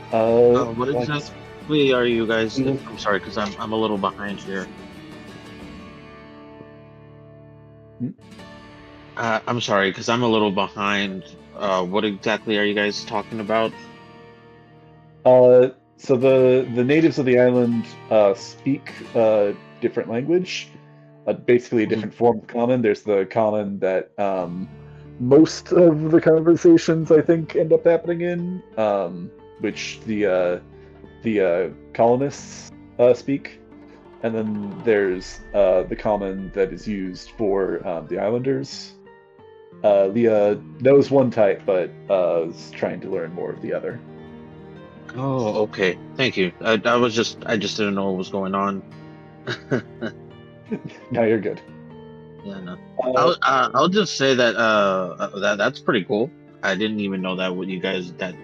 What exactly are you guys? I'm sorry, because I'm a little behind here. I'm sorry, because I'm a little behind. What exactly are you guys talking about? So the natives of the island speak a different language, basically a different form of common. There's the common that most of the conversations I think end up happening in, which the colonists speak, and then there's the common that is used for the islanders. Leah knows one type, but is trying to learn more of the other. Oh, okay. Thank you. I just didn't know what was going on. No, you're good. Yeah, no. I'll just say that that's pretty cool. I didn't even know that you guys that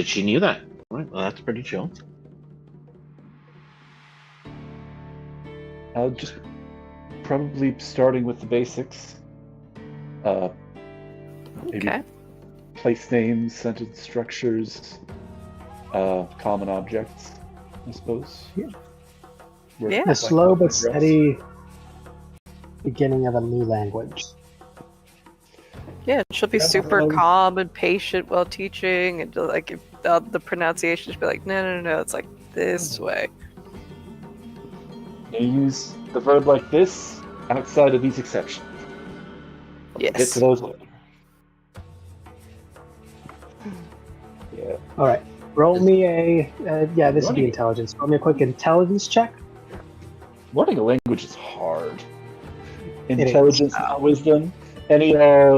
she knew that. Right. Well, that's pretty chill. Just probably starting with the basics. Maybe Okay. place names, sentence structures, common objects, I suppose. Yeah. Yeah. A slow but steady beginning of a new language. Yeah, she'll be Yeah, super calm and patient while teaching, and like if the pronunciation just be like, no, it's like this way. You use the verb like this outside of these exceptions. We'll get Yes. to those later. Yeah. All right. Roll me a this would be intelligence. Roll me a quick intelligence check. Learning a language is hard. is. Intelligence, not wisdom. Any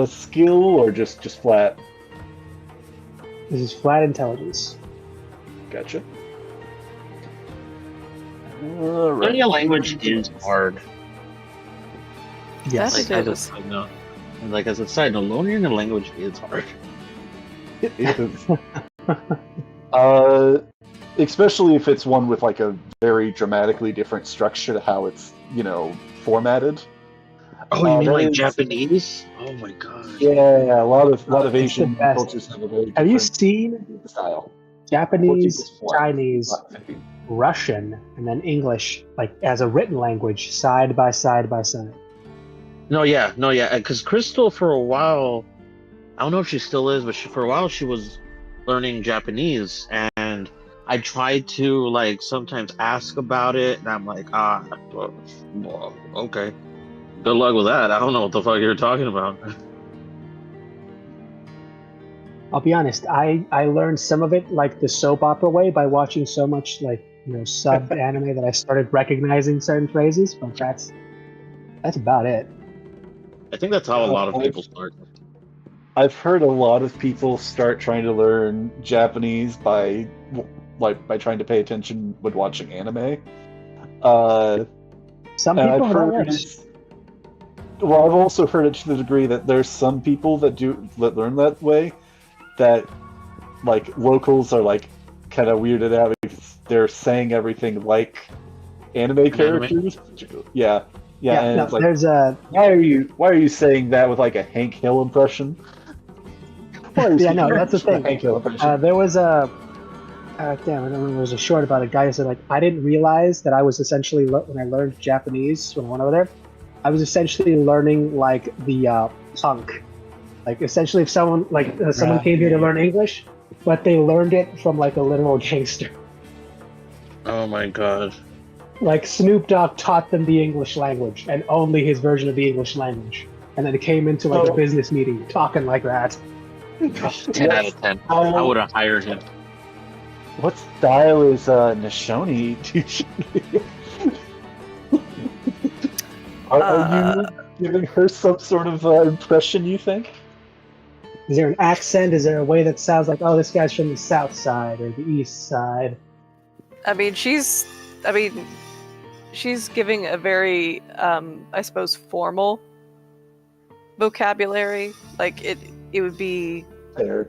skill or just flat? This is flat intelligence. Gotcha. Learning a language is hard. Yes. That Like, it as a is. side note, like as a side note, learning a language is hard. It is. Especially if it's one with like a very dramatically different structure to how it's, formatted. Oh, you mean that like is- Japanese? Oh my god. Yeah, a lot of It's Asian the best. cultures have a very Have you different seen style. Japanese, Portuguese is flat. Chinese, Russian, and then English like as a written language side by side by side? No, yeah, because Crystal for a while, I don't know if she still is, but for a while she was learning Japanese, and I tried to like sometimes ask about it, and I'm like, well, okay, good luck with that. I don't know what the fuck you're talking about. I'll be honest. I learned some of it like the soap opera way by watching so much like sub anime that I started recognizing certain phrases. But that's about it. I think that's how a lot of people start. I've heard a lot of people start trying to learn Japanese by trying to pay attention when watching anime. Some And people I've that heard works. well, I've also heard it to the degree that there's some people that learn that way, that like locals are like kind of weirded out because they're saying everything like anime characters. Yeah. And No, it's like, there's a why are you saying that with like a Hank Hill impression? Why are you Yeah, saying no, that's the with a thing. Hank Hill impression? there was a I don't remember. There was a short about a guy who said like I didn't realize that I was essentially when I learned Japanese when I went over there, I was essentially learning like the punk. Like essentially, if someone someone came here to learn English, but they learned it from like a literal gangster. Oh my god. Like Snoop Dogg taught them the English language and only his version of the English language, and then it came into like a business meeting talking like that. 10 out of 10. I would have hired him. What style is Nishoni teaching me? Are you giving her some sort of impression, you think? Is there an accent? Is there a way that sounds like, oh, this guy's from the south side or the east side? I mean, she's giving a very, I suppose, formal vocabulary. Like it would be. There.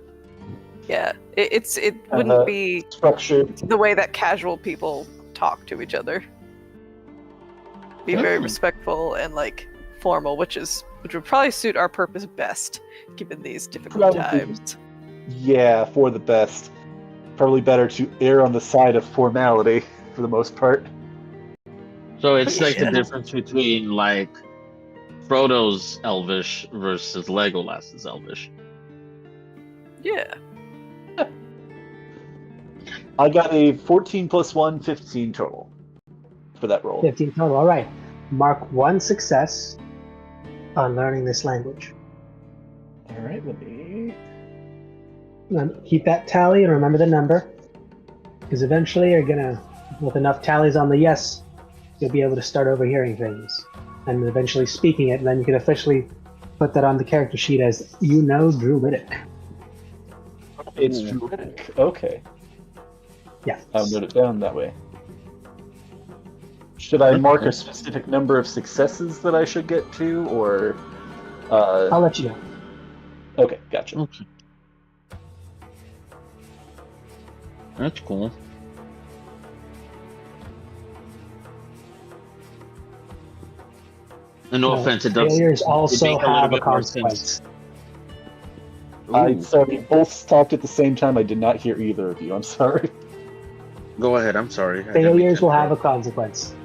Yeah, it wouldn't be structured the way that casual people talk to each other. Be very respectful and like formal, which would probably suit our purpose best, given these difficult times. Yeah, for the best. Probably better to err on the side of formality for the most part. So it's like the difference between like Frodo's Elvish versus Legolas's Elvish. Yeah. I got a 14 plus 1, 15 total for that roll. 15 total. All right. Mark 1 success on learning this language. All right, let me. Keep that tally and remember the number, because eventually you're gonna, with enough tallies on the yes, you'll be able to start overhearing things and eventually speaking it, and then you can officially put that on the character sheet as Druidic. It's Druidic. Okay. Yeah. I'll note it down that way. Should I mark a specific number of successes that I should get to, or? I'll let you know. Okay, gotcha. Okay. That's cool. And no offense, it does. Failures also make a little have a bit more sense. consequence. I'm sorry, both talked at the same time. I did not hear either of you. I'm sorry. Go ahead. I'm sorry. Failures will have a consequence.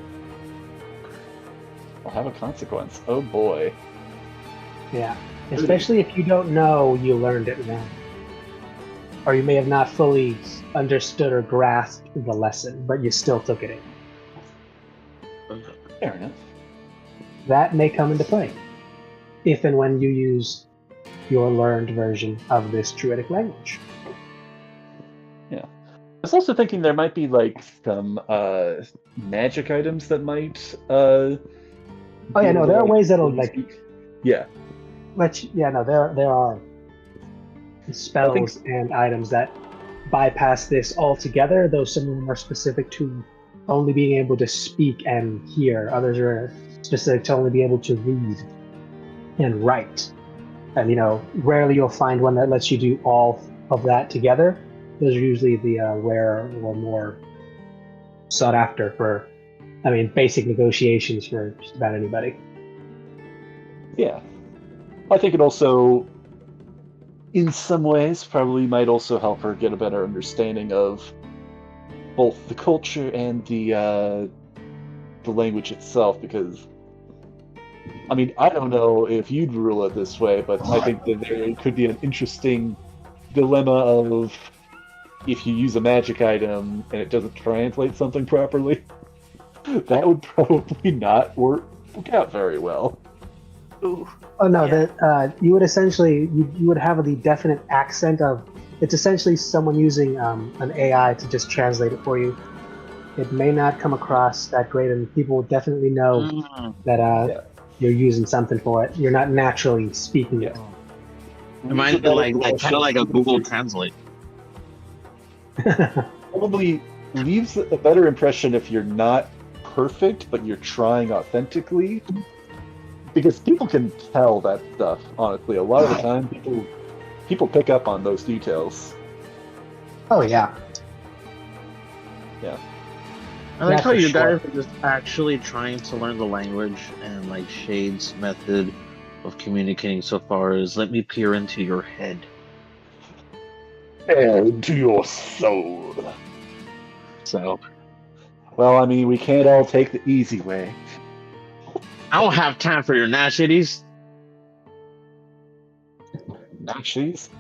Will have a consequence. Oh boy. Yeah. Especially if you don't know you learned it wrong. Or you may have not fully understood or grasped the lesson, but you still took it in. Fair enough. That may come into play if and when you use your learned version of this Druidic language. Yeah. I was also thinking there might be like some magic items that might. Oh yeah, no, there are ways that'll like. Yeah. There are spells and items that bypass this altogether, though some of them are specific to only being able to speak and hear. Others are specific to only be able to read and write. And, rarely you'll find one that lets you do all of that together. Those are usually the rare or more sought after for, basic negotiations for just about anybody. Yeah. I think it also, in some ways, probably might also help her get a better understanding of both the culture and the language itself, because I don't know if you'd rule it this way, but I think that there could be an interesting dilemma of if you use a magic item and it doesn't translate something properly, that would probably not work out very well. Ooh. Oh no, that you would essentially you would have the definite accent of it's essentially someone using an AI to just translate it for you. It may not come across that great, and people will definitely know that you're using something for it. You're not naturally speaking it. It might be like kind of like a Google Translate. Probably leaves a better impression if you're not perfect, but you're trying authentically. Because people can tell that stuff, honestly. A lot of the time, people pick up on those details. Oh, yeah. Yeah. I like Yeah, how for you sure. guys are just actually trying to learn the language, and like Shade's method of communicating so far is let me peer into your head. Into your soul. So Well, we can't all take the easy way. I don't have time for your nashities. Nashies?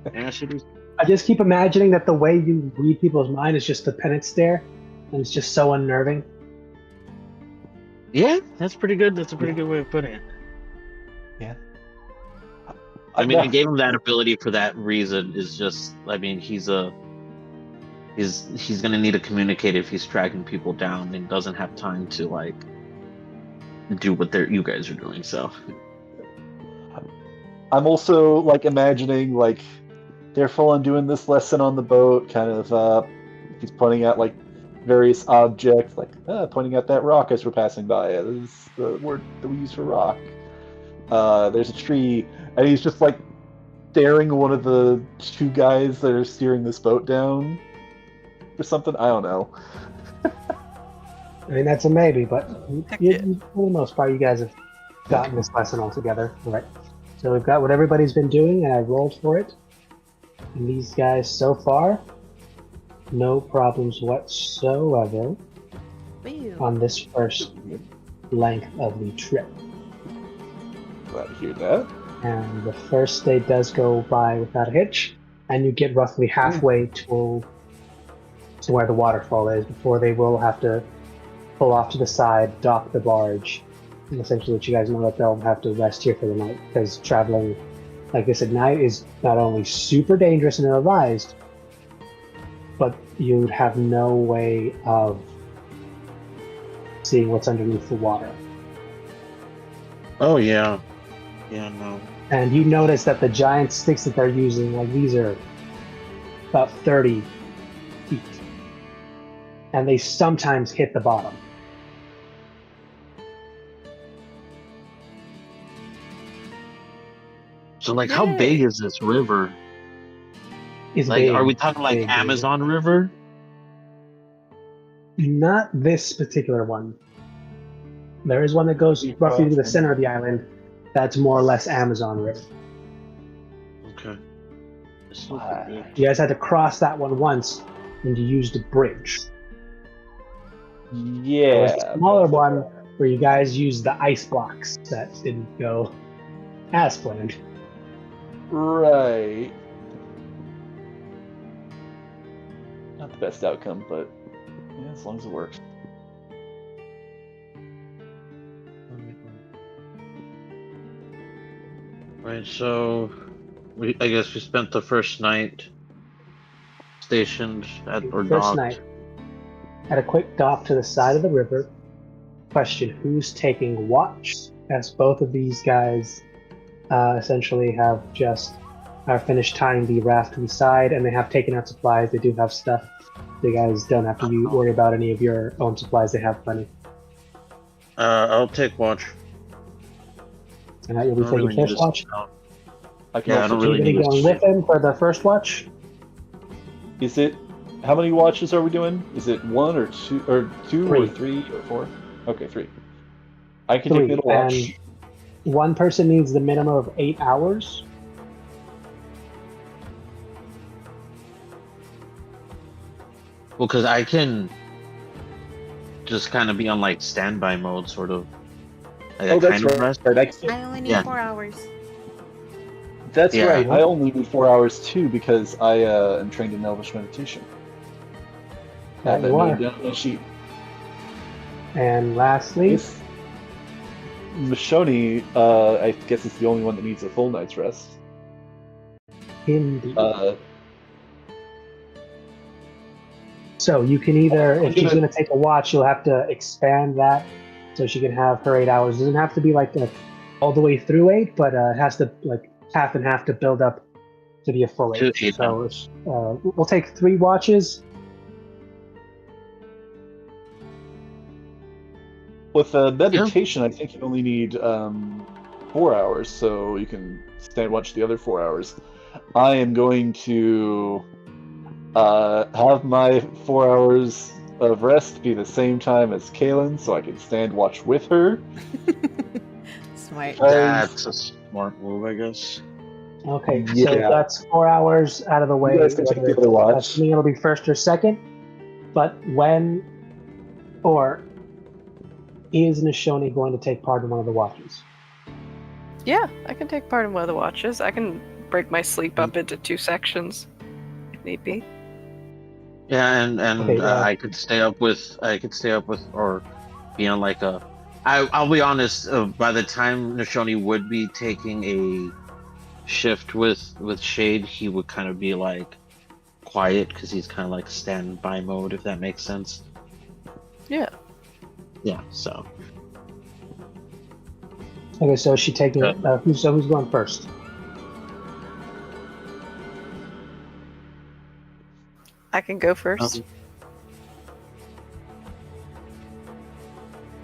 Nashities? I just keep imagining that the way you read people's mind is just the penance stare, and it's just so unnerving. Yeah, that's pretty good. That's a pretty good way of putting it. I mean, I gave him that ability for that reason. Is just, I mean, he's gonna need to communicate if he's tracking people down and doesn't have time to like do what you guys are doing. So I'm also like imagining like they're full on doing this lesson on the boat, kind of he's pointing out like various objects, like pointing out that rock as we're passing by. This is the word that we use for rock. There's a tree, and he's just like staring one of the two guys that are steering this boat down or something. I don't know. I mean, that's a maybe, but for the most part, you guys have gotten this lesson all together. All right. So we've got what everybody's been doing, and I've rolled for it. And these guys so far, no problems whatsoever on this first length of the trip. Glad to hear that. And the first day does go by without a hitch, and you get roughly halfway to where the waterfall is before they will have to pull off to the side, dock the barge, and essentially let you guys know that they'll have to rest here for the night, because traveling like this at night is not only super dangerous and ill-advised, but you'd have no way of seeing what's underneath the water. oh yeah, no. And you notice that the giant sticks that they're using, like these are about 30 feet. And they sometimes hit the bottom. So like, how big is this river? It's Like, big, are we talking like big, Amazon River? Not this particular one. There is one that goes roughly to the center of the island. That's more or less Amazon River. Okay. You guys had to cross that one once, and you used a bridge. Yeah. There was a smaller one where you guys used the ice blocks that didn't go as planned. Right. Not the best outcome, but yeah, as long as it works. Right, so I guess we spent the first night stationed at or First docked. night, at a quick dock to the side of the river. Question: who's taking watch? As both of these guys essentially have just finished tying the raft to the side, and they have taken out supplies. They do have stuff. You guys don't have to worry about any of your own supplies. They have plenty. I'll take watch. And you'll be taking first watch. I can Yeah, I also don't So really you're need going to be going with him for the first watch? Is it? How many watches are we doing? Is it one or two or three or four? Okay, 3. I can take 3, middle watch. and one person needs the minimum of 8 hours. Well, because I can just kind of be on like standby mode, sort of. Like, Oh, I that's kind of right. rest. I only need Yeah. 4 hours. That's Yeah. right. I only need 4 hours too because I am trained in Elvish meditation. That That you are. noted down on my sheet. And lastly, Yes. Michonne, I guess it's the only one that needs a full night's rest. indeed. So you can either, if she's going to take a watch, you'll have to expand that so she can have her 8 hours. It doesn't have to be like all the way through 8, but it has to like half and half to build up to be a full 8. To 8, So we'll take 3 watches. With meditation, I think you only need 4 hours, so you can stand watch the other 4 hours. I am going to have my 4 hours of rest be the same time as Kaylin, so I can stand watch with her. Smart. That's a smart move, I guess. Okay, so Yeah. that's 4 hours out of the way. You guys can take the other watch. Assuming it'll be first or second. But when or is Nishoni going to take part in one of the watches? Yeah, I can take part in one of the watches. I can break my sleep up into 2 sections, if need be. Yeah, and Okay, I could stay up with or be on like a I'll be honest. By the time Nishoni would be taking a shift with Shade, he would kind of be like quiet because he's kind of like standby mode, if that makes sense. Yeah. Yeah. So. Okay, so is she taking it? Who's going first? I can go first.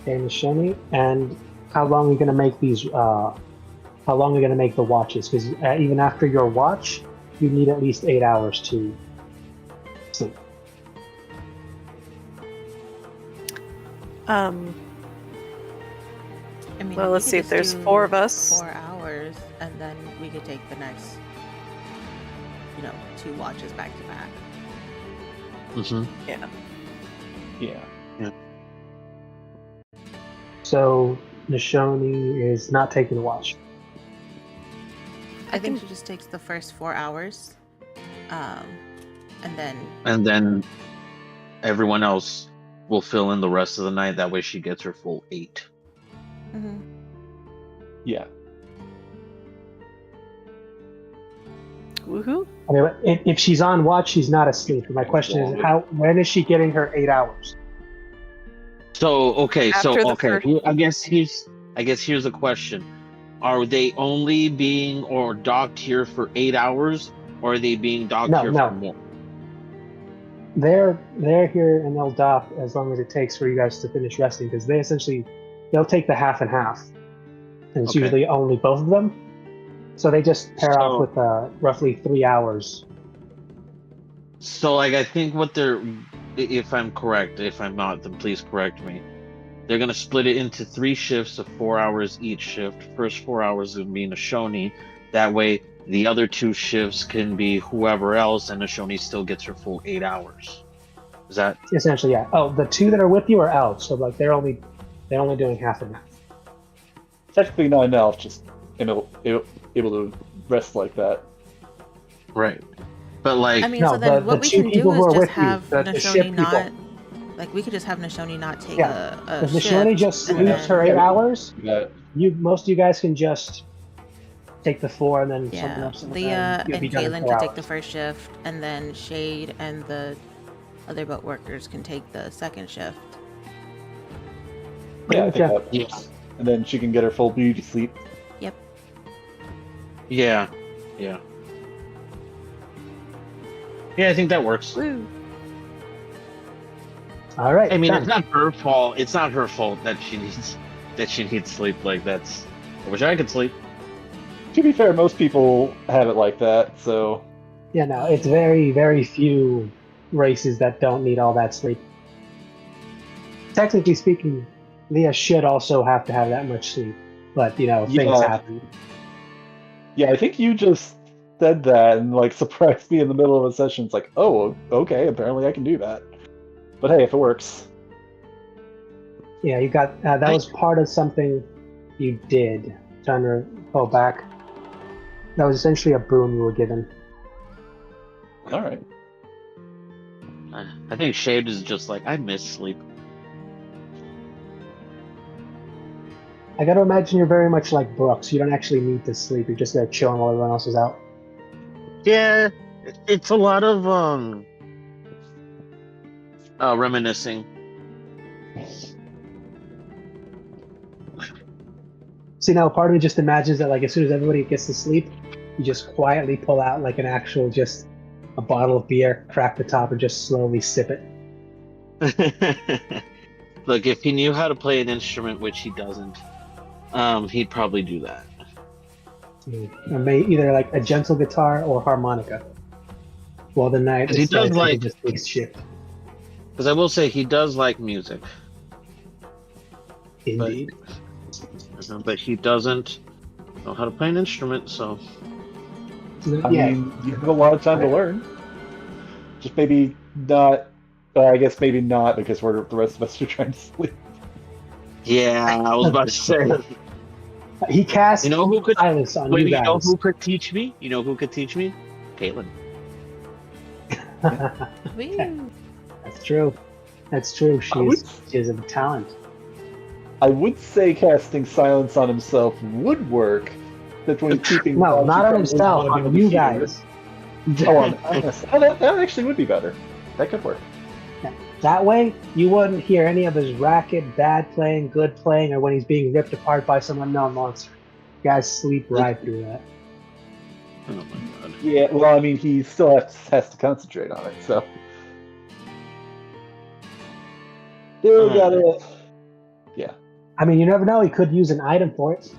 Okay, Nishoni. And how long are you going to make these? How long are you going to make the watches? Because even after your watch, you need at least 8 hours to sleep. I mean, Well, we let's could see if just there's do 4 of us. 4 hours, and then we could take the next, 2 watches back to back. Mm-hmm. Yeah. Yeah. So Nishoni is not taking the watch. I think she just takes the first 4 hours, and then And then everyone else will fill in the rest of the night. That way, she gets her full 8. Mhm. Yeah. Woohoo! I mean, if she's on watch, she's not asleep. My question is, when is she getting her 8 hours? So okay, After the first- I guess here's a question: are they only being or docked here for 8 hours, or are they being docked No, here no. for more? They're here and they'll dock as long as it takes for you guys to finish resting, because they'll take the half and half, and it's Okay. usually only both of them. So they just pair off So- with roughly 3 hours. So like I think what they're, if I'm correct, if I'm not, then please correct me. They're gonna split it into 3 shifts of 4 hours each shift. First 4 hours would be Nishoni. That way, the other 2 shifts can be whoever else, and Nishoni still gets her full 8 hours. Is that Essentially, yeah. Oh, the 2 that are with you are elves, so like they're only doing half and half. Technically not an elf, just able to rest like that. right? But like, I mean, No, so then the what we 2 can people do who is are just with you, have the ship Nishoni people. not, like, we could just have Nishoni not take Yeah. a If shift. Nishoni just and sleeps then- her 8 Yeah. hours, Yeah. most of you guys can just take the 4 and then something Yeah, else. Leah you'll and be done in Kaylin 4 can take the hours. first shift, and then Shade and the other boat workers can take the second shift. Yeah, I think Yeah. that works. And then she can get her full beauty sleep. yeah. Yeah, I think that works. Woo! All right. I mean, done. it's not her fault. It's not her fault that she needs sleep. Like that's. I wish I could sleep. To be fair, most people have it like that, so Yeah, no, it's very, very few races that don't need all that sleep. Technically speaking, Leah should also have to have that much sleep, but things Yeah. happen. yeah, I think you just said that and like surprised me in the middle of a session. It's like, oh, okay, apparently I can do that. But hey, if it works. Yeah, you got that was part of something you did. Trying to go back. That was essentially a boon you were given. All right. I think Shade is just like I miss sleep. I gotta imagine you're very much like Brooks. You don't actually need to sleep. You're just there chilling while everyone else is out. Yeah, it's a lot of reminiscing. See, now part of me just imagines that like as soon as everybody gets to sleep, you just quietly pull out like an actual just a bottle of beer, crack the top, and just slowly sip it. Look, if he knew how to play an instrument, which he doesn't, he'd probably do that. Either like a gentle guitar or harmonica. While the night He does like- just takes shift. Because I will say he does like music, Indeed. but he doesn't know how to play an instrument. So I yeah, mean, you have a lot of time to learn. Just maybe not. I guess maybe not because the rest of us are trying to sleep. yeah, I was about to say. he casts You know who could? silence on Wait, you you know guys. who could teach me? You know who could teach me? Caitlin. Woo. That's true. That's true. She is a talent. I would say casting silence on himself would work. That when he's keeping No, watch, not he on probably himself, won't be able on to you hear. guys. Oh, on us. Oh, that actually would be better. That could work. That way, you wouldn't hear any of his racket, bad playing, good playing, or when he's being ripped apart by some unknown monster. You guys sleep right through that. Oh my god. Yeah, well, I mean, he still has to concentrate on it, so. Still gotta. Yeah. I mean, you never know. He could use an item for it.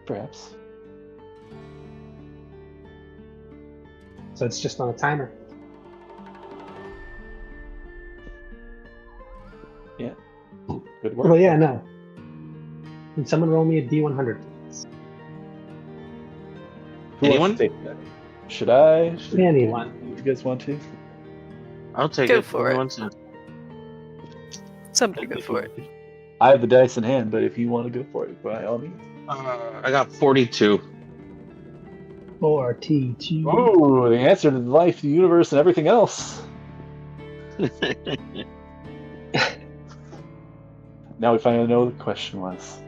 Perhaps. So it's just on a timer. Yeah. Good work. Well, yeah, no. Can someone roll me a D100? Who Anyone? wants to take that? Should I? Should Anyone. you guys want to? I'll take Go it. for it. Everyone's in. Somebody go for it. I have the dice in hand, but if you want to go for it, by all means. I got 42. 4T2. Ooh, the answer to life, the universe, and everything else. Now we finally know what the question was.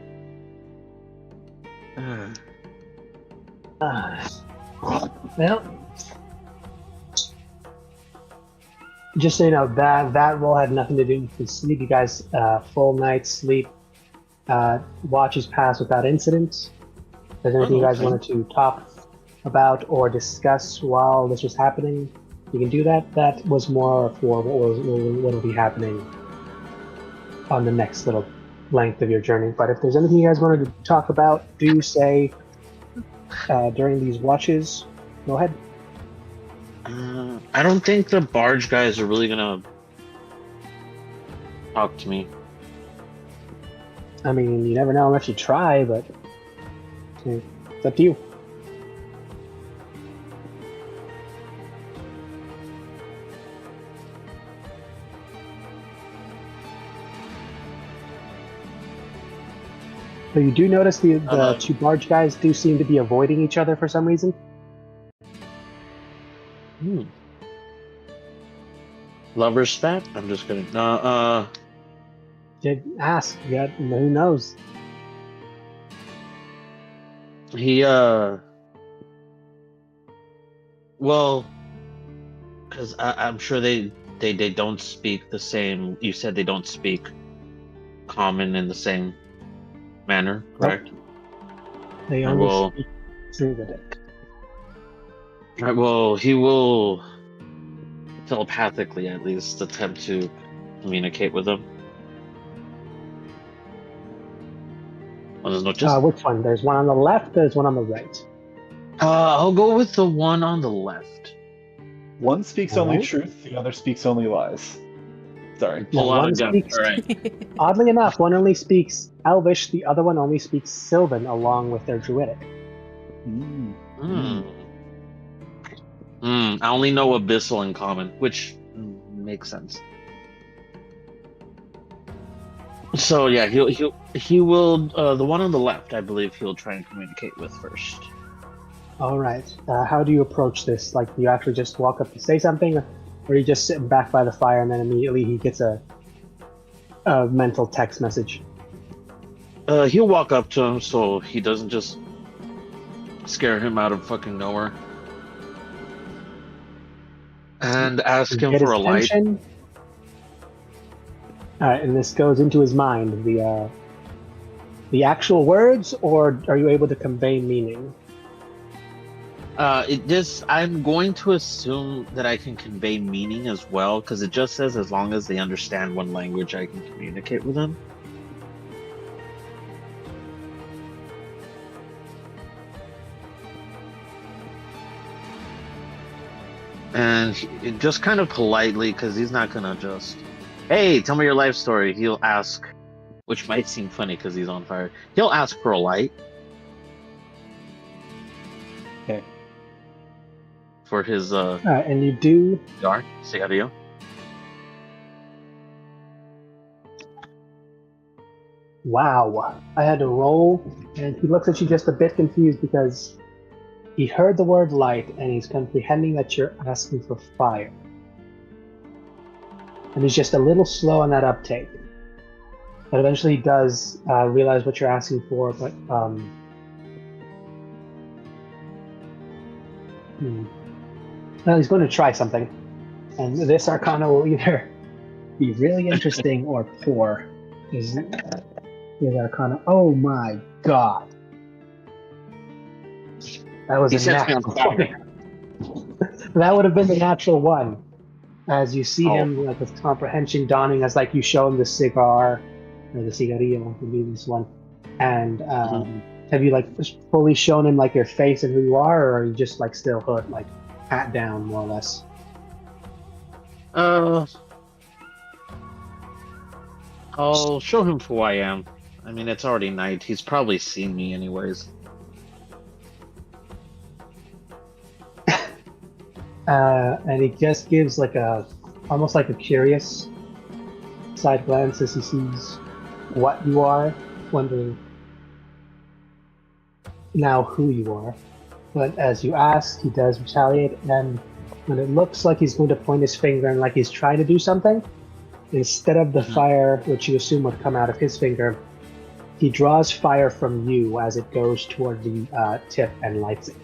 Well, just so you know, that roll had nothing to do with the sleep. You guys, full night's sleep, watches pass without incident. If there's anything you guys okay. wanted to talk about or discuss while this was happening, you can do that. That was more for what will be happening on the next little length of your journey. But if there's anything you guys wanted to talk about, do say during these watches. Go ahead. I don't think the barge guys are really gonna talk to me. I mean, you never know unless you try, but it's up to you. So you do notice the two barge guys do seem to be avoiding each other for some reason. Lover's spat? I'm just gonna. No, Just ask. Yeah, who knows? he, well, because I'm sure they don't speak the same. You said they don't speak common in the same manner, correct? They I only will- speak through the deck. Right, well, he will telepathically at least attempt to communicate with them. Buenas noches. Which one? There's one on the left, there's one on the right. I'll go with the one on the left. One speaks only Alright. truth, the other speaks only lies. Sorry. Yeah, Pull out a one gun. speaks- All right. Oddly enough, one only speaks Elvish, the other one only speaks Sylvan along with their Druidic. I only know Abyssal in common, which makes sense. So yeah, he will. The one on the left, I believe, he'll try and communicate with first. All right. How do you approach this? Like, do you actually just walk up to say something, or are you just sitting back by the fire and then immediately he gets a mental text message? He'll walk up to him so he doesn't just scare him out of fucking nowhere, and ask him Get for his a light. attention? All right, and this goes into his mind. The actual words, or are you able to convey meaning? I'm going to assume that I can convey meaning as well, because it just says as long as they understand one language, I can communicate with them. And just kind of politely, because he's not gonna just, hey, tell me your life story. He'll ask, which might seem funny because he's on fire. He'll ask for a light. Okay. For his All right, and you do. yard, cigarrillo. Wow. I had to roll, and he looks at you just a bit confused because he heard the word light, and he's comprehending that you're asking for fire. and he's just a little slow on that uptake. But eventually he does realize what you're asking for, but well, he's going to try something. And this Arcana will either be really interesting or poor. Is Arcana. Oh my god. That was He a sets me on natural fire. That would have been the natural one. As you see Oh. him like with comprehension dawning, as like you show him the cigar or the cigarillo, would be this one. And have you like fully shown him like your face and who you are, or are you just like still hood, like hat down more or less? I'll show him for who I am. I mean, it's already night. He's probably seen me anyways. And he just gives like almost like a curious side glance as he sees what you are, wondering now who you are. But as you ask, he does retaliate, and when it looks like he's going to point his finger and like he's trying to do something, instead of the fire, which you assume would come out of his finger, he draws fire from you as it goes toward the tip and lights it.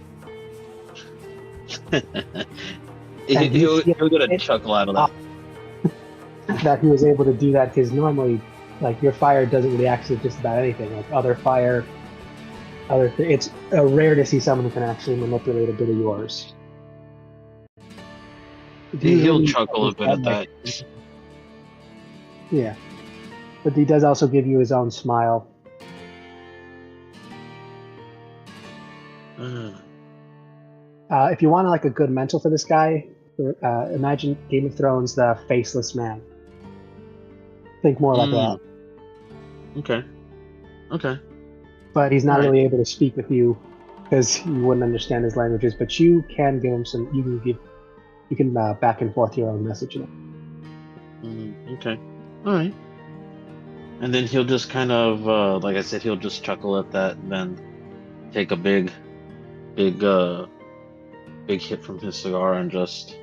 He'll get a chuckle out of that. That he was able to do that, because normally, like, your fire doesn't react to just about anything. Like other fire, it's rare to see someone who can actually manipulate a bit of yours. He'll chuckle a bit at that. Yeah, but he does also give you his own smile. If you want like a good mental for this guy, imagine Game of Thrones, the Faceless Man. Think more like that. Okay. But he's not Right. really able to speak with you because you wouldn't understand his languages. But you can give him some. You can back and forth your own message. Okay. All right. And then he'll just kind of, like I said, he'll just chuckle at that, and then take a big hit from his cigar, and just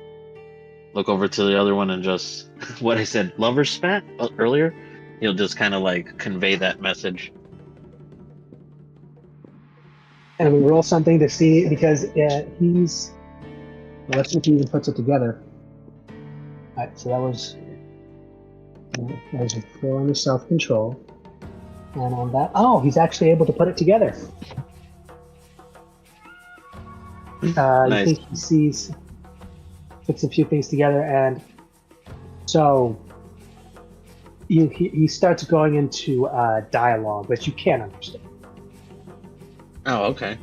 look over to the other one, and just what I said, lover spat earlier. He'll just kind of like convey that message. And we roll something to see, because he's. Well, let's see if he even puts it together. Alright, so that was a 4 on the self-control. And on that, he's actually able to put it together. Nice. You think he puts a few things together, and so he starts going into dialogue that you can't understand. Oh, okay.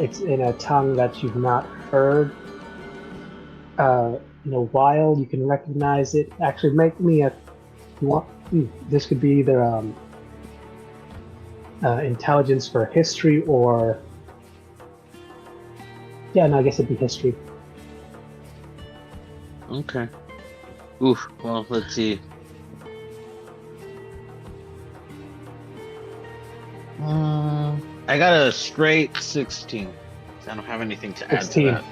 It's in a tongue that you've not heard in a while. You can recognize it. Actually, make me this could be either intelligence for history or. Yeah, no, I guess it'd be history. Okay. Oof. Well, let's see. I got a straight 16. I don't have anything to add 16. to that.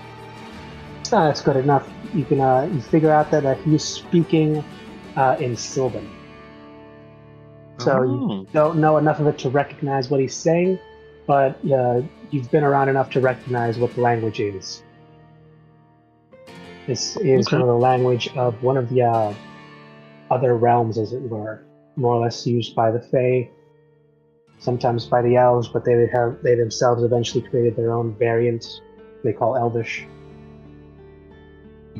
That's good enough. You can you figure out that he's speaking in Sylvan. So you don't know enough of it to recognize what he's saying, but you've been around enough to recognize what the language is. This is one of the language of one of the other realms, as it were, more or less used by the Fae, sometimes by the Elves, but they themselves eventually created their own variant they call Elvish.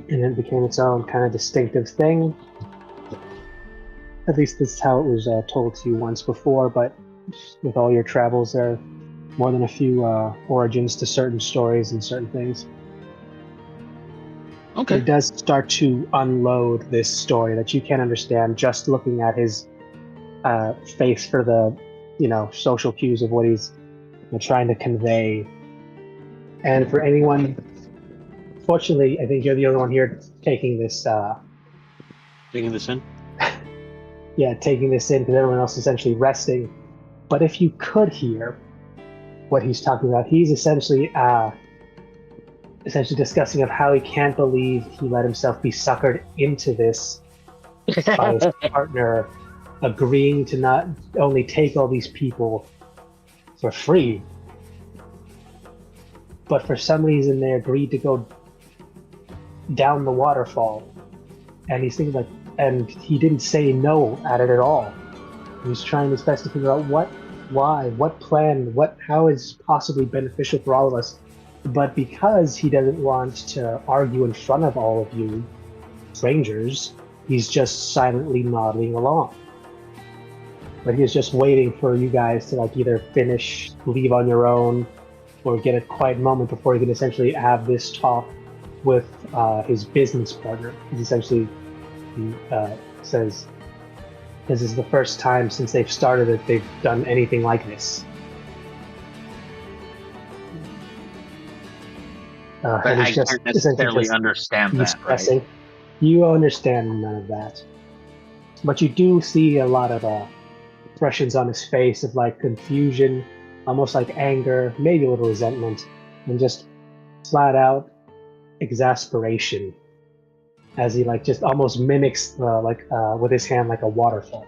And it became its own kind of distinctive thing. At least this is how it was told to you once before, but with all your travels, there are more than a few origins to certain stories and certain things. Okay. It does start to unload this story that you can't understand just looking at his face for the, social cues of what he's trying to convey. And for anyone, fortunately, I think you're the only one here taking this. Taking this in? Yeah, taking this in, because everyone else is essentially resting. But if you could hear what he's talking about, he's essentially essentially discussing of how he can't believe he let himself be suckered into this by his partner agreeing to not only take all these people for free, but for some reason they agreed to go down the waterfall. And he's thinking like, and he didn't say no at it at all. He's trying his best to figure out why, what plan, how is possibly beneficial for all of us. But because he doesn't want to argue in front of all of you strangers, he's just silently nodding along. But he's just waiting for you guys to like either finish, leave on your own, or get a quiet moment before he can essentially have this talk with his business partner. He's essentially says this is the first time since they've started that they've done anything like this. But and I he's just can't necessarily just understand that, right? expressing. You understand none of that, but you do see a lot of expressions on his face of like confusion, almost like anger, maybe a little resentment, and just flat out exasperation as he like just almost mimics with his hand like a waterfall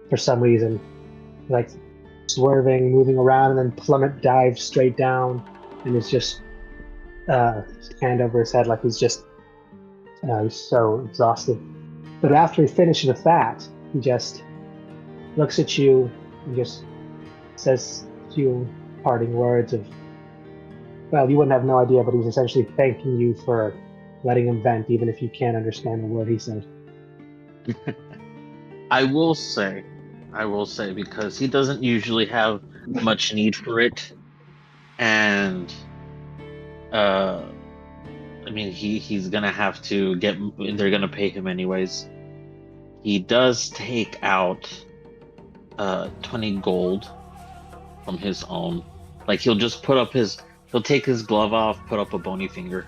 for some reason, like swerving, moving around, and then plummet dives straight down, and it's just hand over his head like he's just he's so exhausted. But after he finishes with that, he just looks at you and just says a few parting words of, well, you wouldn't have no idea, but he's essentially thanking you for letting him vent, even if you can't understand the word he said. I will say, because he doesn't usually have much need for it, and I mean, he's gonna have to they're gonna pay him anyways. He does take out 20 gold from his own. Like he'll take his glove off, put up a bony finger,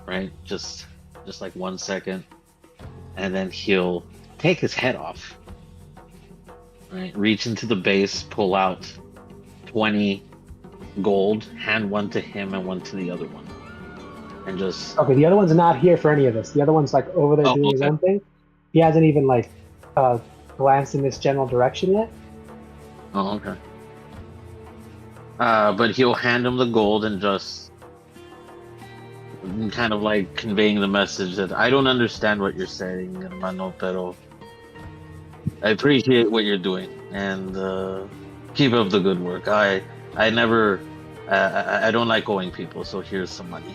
right? Just like 1 second, and then he'll take his head off, right? Reach into the base, pull out 20 gold, hand one to him and one to the other one, and just okay. The other one's not here for any of this. The other one's like over there doing his own thing. He hasn't even like glanced in this general direction yet. Oh, okay. But he'll hand him the gold and just kind of like conveying the message that I don't understand what you're saying, hermano, pero I appreciate what you're doing, and keep up the good work. I don't like owing people, so here's some money.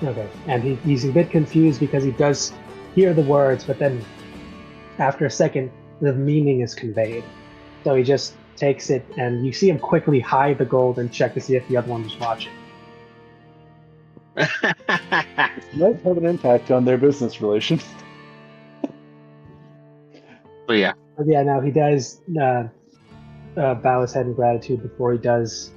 Okay, and he's a bit confused because he does hear the words, but then after a second, the meaning is conveyed. So he just takes it, and you see him quickly hide the gold and check to see if the other one was watching. Might have an impact on their business relations. But yeah. But yeah, now he does bow his head in gratitude before he does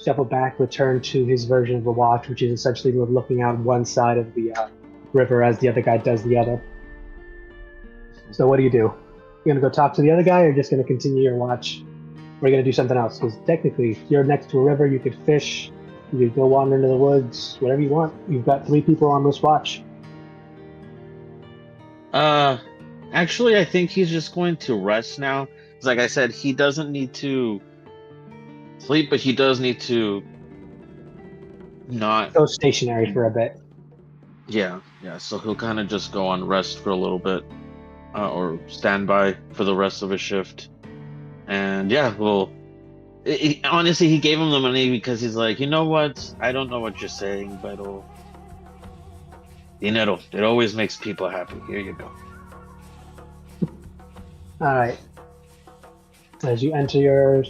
shuffle back, return to his version of the watch, which is essentially looking out one side of the river as the other guy does the other. So what do? You gonna go talk to the other guy, or just gonna continue your watch? Or are you gonna do something else? Because technically, if you're next to a river, you could fish, you could go wander into the woods, whatever you want. You've got 3 people on this watch. Actually, I think he's just going to rest now. Like I said, he doesn't need to sleep, but he does need to not go stationary for a bit. Yeah. So he'll kind of just go on rest for a little bit, or stand by for the rest of his shift. And yeah, well, honestly, he gave him the money because he's like, you know what? I don't know what you're saying, but dinero, it always makes people happy. Here you go. All right. As you enter your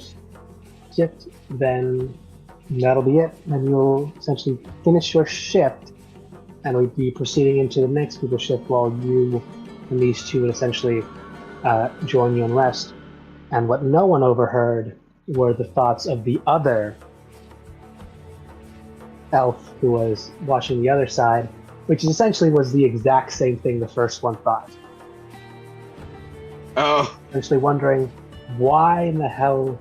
shift, then that'll be it. And you'll essentially finish your shift, and we'd be proceeding into the next people's shift while you and these two would essentially join you in rest. And what no one overheard were the thoughts of the other elf who was watching the other side, which essentially was the exact same thing the first one thought. Oh. Essentially wondering why in the hell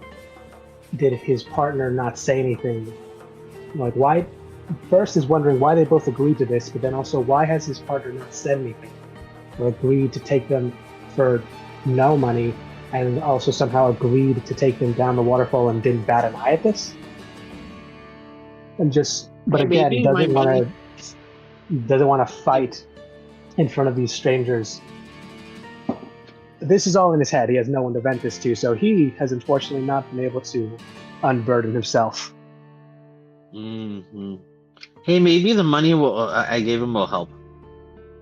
did his partner not say anything? Like, why? First is wondering why they both agreed to this, but then also why has his partner not said anything or agreed to take them for no money, and also somehow agreed to take them down the waterfall and didn't bat an eye at this? And just, but Hey, again, maybe my money. doesn't want to fight in front of these strangers. This is all in his head. He has no one to vent this to, so he has unfortunately not been able to unburden himself. Hmm. Hey, maybe the money I gave him will help.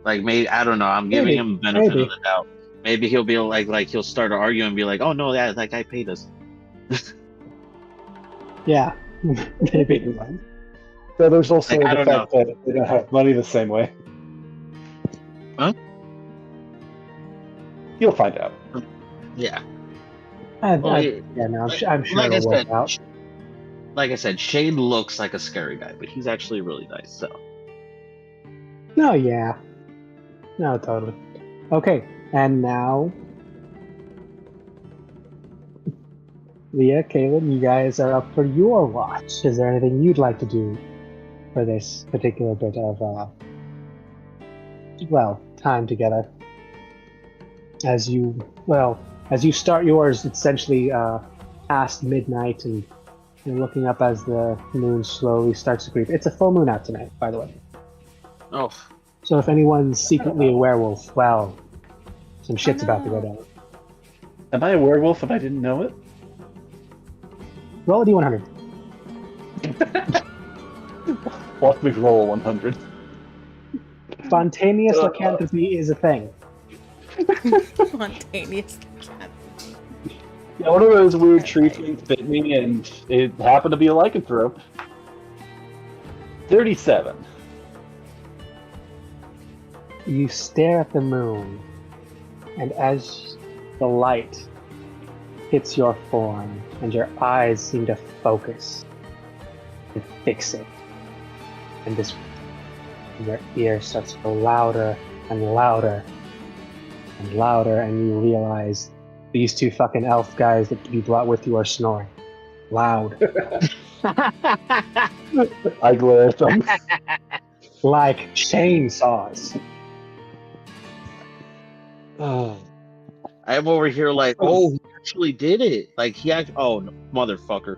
Like, maybe, I don't know. I'm giving Maybe, him benefit maybe. of the doubt. Maybe he'll be like he'll start to argue and be like, "Oh no, that guy paid us." Yeah, maybe. So there's also Like, I the don't fact that they don't have money the same way. Huh? You'll find out. Yeah. I'm sure Like I it'll work said, out. like I said, Shade looks like a scary guy, but he's actually really nice. So No, yeah. No, totally. Okay, and now, Leah, Caleb, you guys are up for your watch. Is there anything you'd like to do for this particular bit of, time together? As you start yours, it's essentially past midnight, and you're looking up as the moon slowly starts to creep. It's a full moon out tonight, by the way. oh, So if anyone's secretly a werewolf, well, some shit's about to go no. down. Am I a werewolf and I didn't know it? Roll a d100. Watch me roll 100. Spontaneous lycanthropy is a thing. Spontaneous cat. Yeah, one of those weird tree things bit me, and it happened to be a lycanthrope. 37. You stare at the moon, and as the light hits your form, and your eyes seem to focus and fix it, and this, your ear starts to go louder and louder and louder, and you realize these two fucking elf guys that you brought with you are snoring loud, I glare at them. like chainsaws. I'm over here like, oh, he actually did it. Like oh no, motherfucker.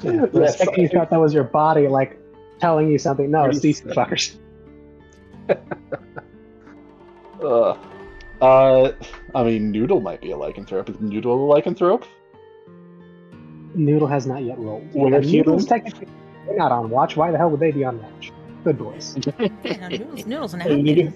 Yeah, for a second you thought that was your body, like, telling you something. No, it's these fuckers. I mean, Noodle might be a lycanthrope. Is Noodle a lycanthrope? Noodle has not yet rolled. Well, And if Noodle's you- technically they're not on watch. Why the hell would they be on watch? Good boys. Yeah, noodles and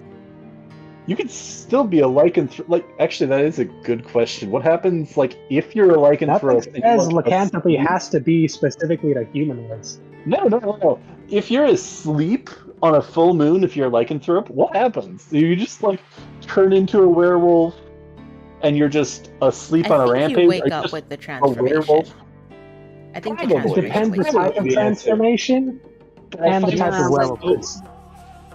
You could still be a lycanthrope. Like, actually, that is a good question. What happens, like, if you're a lycanthrope? Nothing and you says look lycanthropy asleep? has to be specifically to humanoids. No. If you're asleep on a full moon, if you're a lycanthrope, what happens? You just, like, turn into a werewolf, and you're just asleep on a I think rampage? you wake Are up just with the a transformation. werewolf? I think the Probably. It transformation depends the wakes type up. of Yeah, transformation I and the find type it of so- werewolf.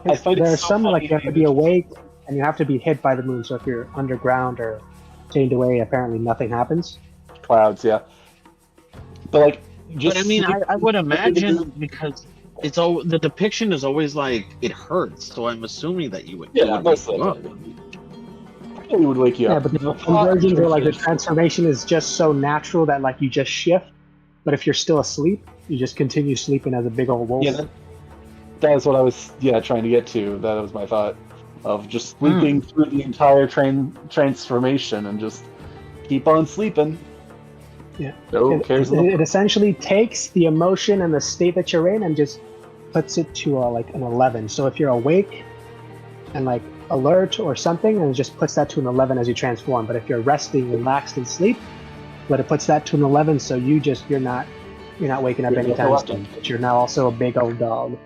I find it There's so some like funny you have to be awake and you have to be hit by the moon. So if you're underground or chained away, apparently nothing happens. Clouds, yeah. But, like, just But I mean, sleep- I would imagine because it's all the depiction is always like it hurts, so I'm assuming that you would. it Yeah, would most wake of you up. the time. Probably would wake you Yeah, up. but there's some versions where like the transformation is just so natural that like you just shift. But if you're still asleep, you just continue sleeping as a big old wolf. Yeah, that was what I was trying to get to. That was my thought of just sleeping through the entire transformation and just keep on sleeping. Yeah. No It, cares. it essentially takes the emotion and the state that you're in and just puts it to like an 11. So if you're awake and like alert or something, and it just puts that to an 11 as you transform. But if you're resting, relaxed, and sleep, but it puts that to an 11. So you're not waking up You're anytime not soon. But you're now also a big old dog.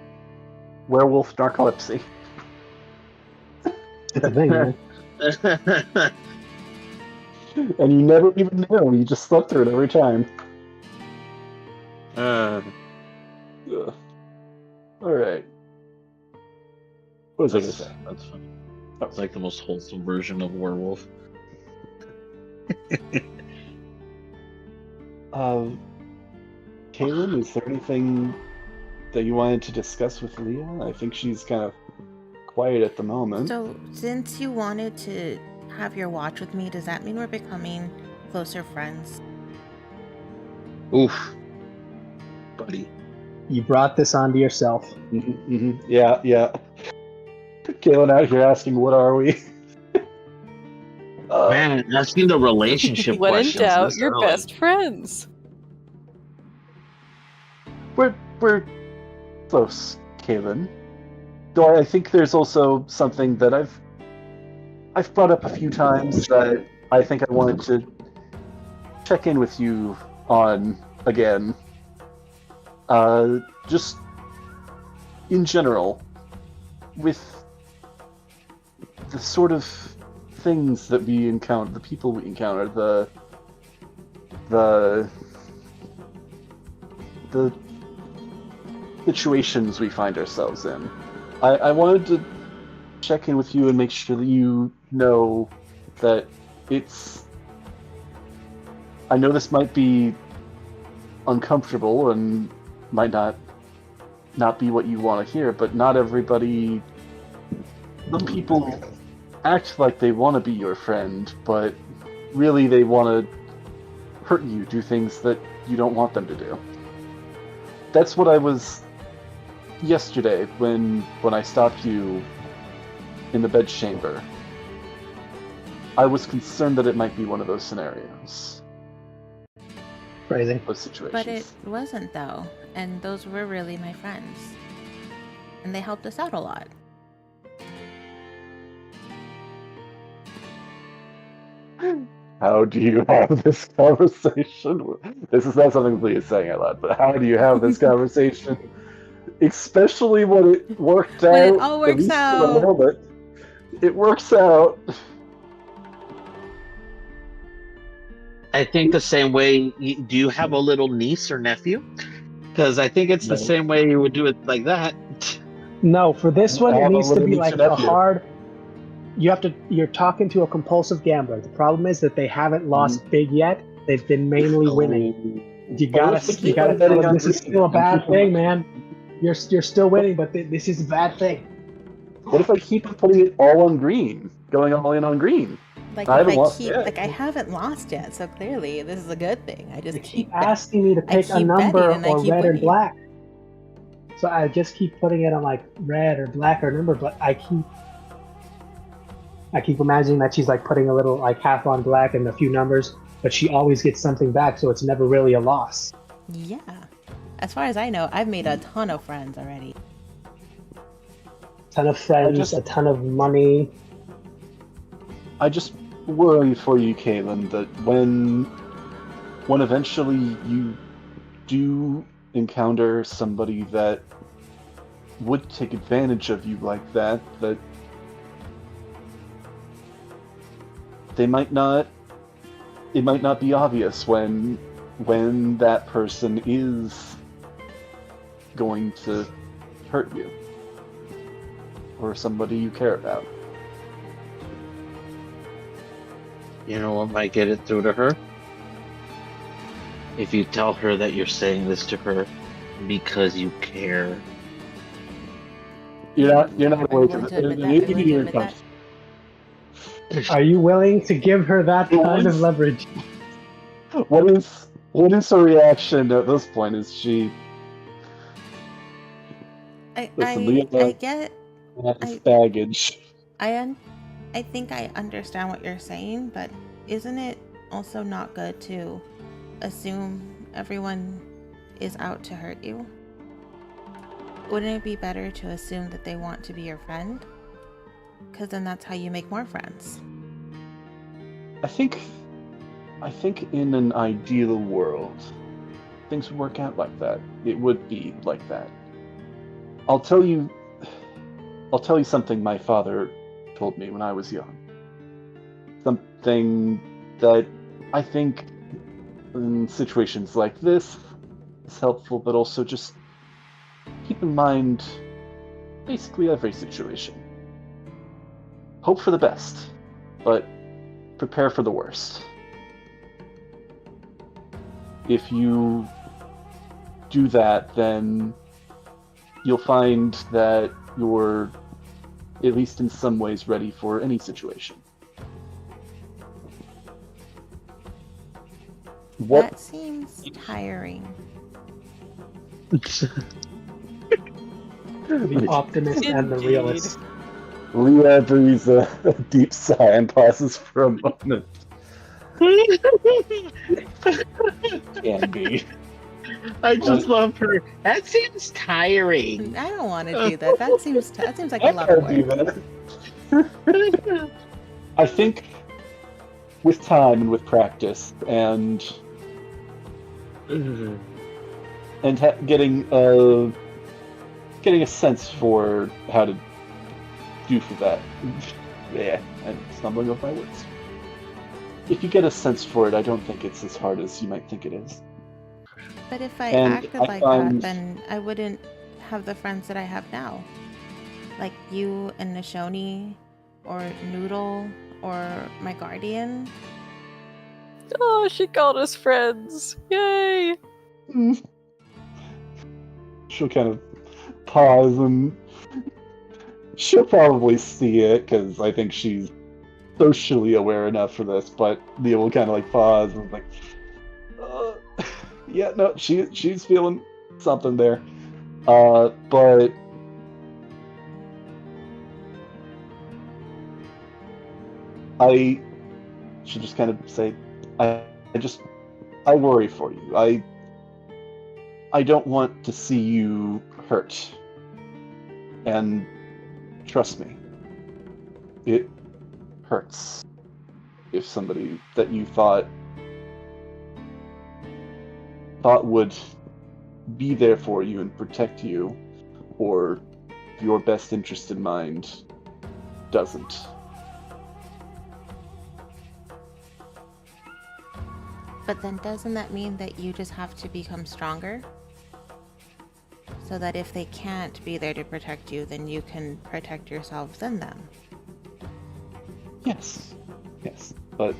Werewolf narcolepsy. It's a thing, man. And you never even know. You just slept through it every time. Uh, Ugh. All right. What was I going to say? That's funny. It's like the most wholesome version of werewolf. Kaylin, is there anything that you wanted to discuss with Leah? I think she's kind of quiet at the moment. So, since you wanted to have your watch with me, does that mean we're becoming closer friends? Oof, buddy. You brought this onto yourself. Yeah, yeah. Kaylin out here asking, what are we? Man, asking the relationship When in questions. doubt, this you're early. best friends. We're close, Kaylin. Though I think there's also something that I've brought up a few times that I think I wanted to check in with you on again. Just in general, with the sort of things that we encounter, the people we encounter, the situations we find ourselves in. I wanted to check in with you and make sure that you know that it's... I know this might be uncomfortable and might not be what you want to hear, but not everybody... Some people act like they want to be your friend, but really they want to hurt you, do things that you don't want them to do. That's what I was yesterday when I stopped you in the bedchamber. I was concerned that it might be one of those scenarios. Phrasing. Those situations. But it wasn't, though. And those were really my friends. And they helped us out a lot. How do you have this conversation? This is not something Lee is saying out loud, but how do you have this conversation? Especially when it worked out. When it all at works least for out. the moment. It works out. I think the same way. Do you have a little niece or nephew? Because I think it's the No. same way you would do it like that. No, for this one, I it have a needs to little be niece like and a nephew. hard. You're talking to a compulsive gambler. The problem is that they haven't lost big yet. They've been mainly winning. You gotta tell them this is still a bad thing, man. You're still winning, but this is a bad thing. What if I keep putting it all on green? Going all in on green? Like, I if haven't I lost keep, yet. like, I haven't lost yet, so clearly this is a good thing. I just You keep keep asking me to pick a keep number betting and I or keep red or winning. black. So I just keep putting it on like red or black or number, but I keep imagining that she's like putting a little like half on black and a few numbers, but she always gets something back, so it's never really a loss. Yeah. As far as I know, I've made a ton of friends already. Ton of friends, a ton of money. I just worry for you, Kaylin, that when eventually you do encounter somebody that would take advantage of you like that they might not. It might not be obvious when that person is going to hurt you or somebody you care about. You know what might get it through to her? If you tell her that you're saying this to her because you care. You're not Are you awake willing of to it. admit that? Are you willing to admit that? Are you willing to give her that kind of leverage? What is her reaction at this point? Is she Listen, Leah I get has baggage? I think I understand what you're saying, but isn't it also not good to assume everyone is out to hurt you? Wouldn't it be better to assume that they want to be your friend? Because then that's how you make more friends. I think in an ideal world, things would work out like that. It would be like that. I'll tell you something my father told me when I was young. Something that I think in situations like this is helpful, but also just keep in mind basically every situation. Hope for the best, but prepare for the worst. If you do that, then you'll find that you're, at least in some ways, ready for any situation. What? That seems tiring. The optimist and the realist. Leah breathes a deep sigh and pauses for a moment. Can be. I just love her. That seems tiring. I don't want to do that. That seems like a lot I of can't work. do that. I think with time and with practice and getting a sense for how to do for that. Yeah, I'm stumbling over my words. If you get a sense for it, I don't think it's as hard as you might think it is. But if I And acted I like find- that, then I wouldn't have the friends that I have now. Like you and Nishoni, or Noodle, or my guardian. Oh, she called us friends. Yay! She'll kind of pause and she'll probably see it because I think she's socially aware enough for this, but Leah will kind of like pause and like, yeah, no, she's feeling something there. But I should just kind of say, I worry for you. I don't want to see you hurt. And trust me, it hurts if somebody that you thought would be there for you and protect you, or your best interest in mind, doesn't. But then doesn't that mean that you just have to become stronger? So that if they can't be there to protect you, then you can protect yourselves and them. Yes. But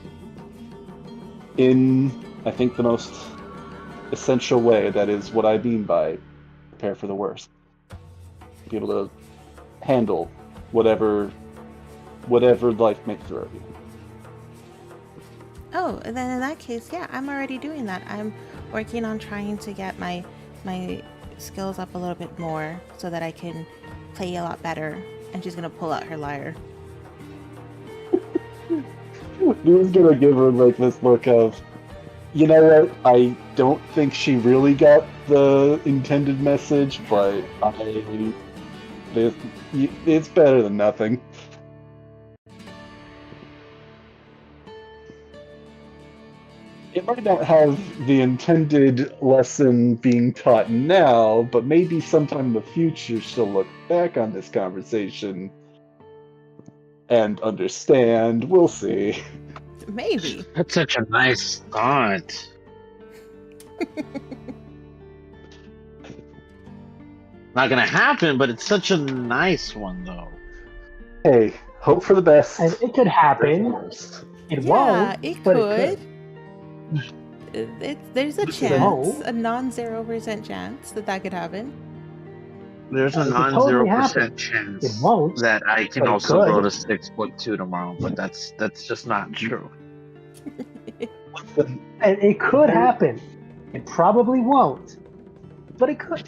in, I think, the most essential way, that is what I mean by prepare for the worst. Be able to handle whatever life may throw at you. Oh, and then in that case, yeah, I'm already doing that. I'm working on trying to get my skills up a little bit more so that I can play a lot better. And she's gonna pull out her lyre. Leah's gonna give her like this look of, you know what? I don't think she really got the intended message, but it's better than nothing. It might not have the intended lesson being taught now, but maybe sometime in the future she'll look back on this conversation and understand. We'll see. Maybe. That's such a nice thought. Not gonna happen, but it's such a nice one, though. Hey, hope for the best. And it could happen. It Yeah, won't. it but could. It There's a It chance, won't. a non-0% chance that could happen. There's a It could non totally 0% happen. chance It won't, that I can but it also could. go to 6.2 tomorrow, but that's just not true. And it could happen. It probably won't, but it could.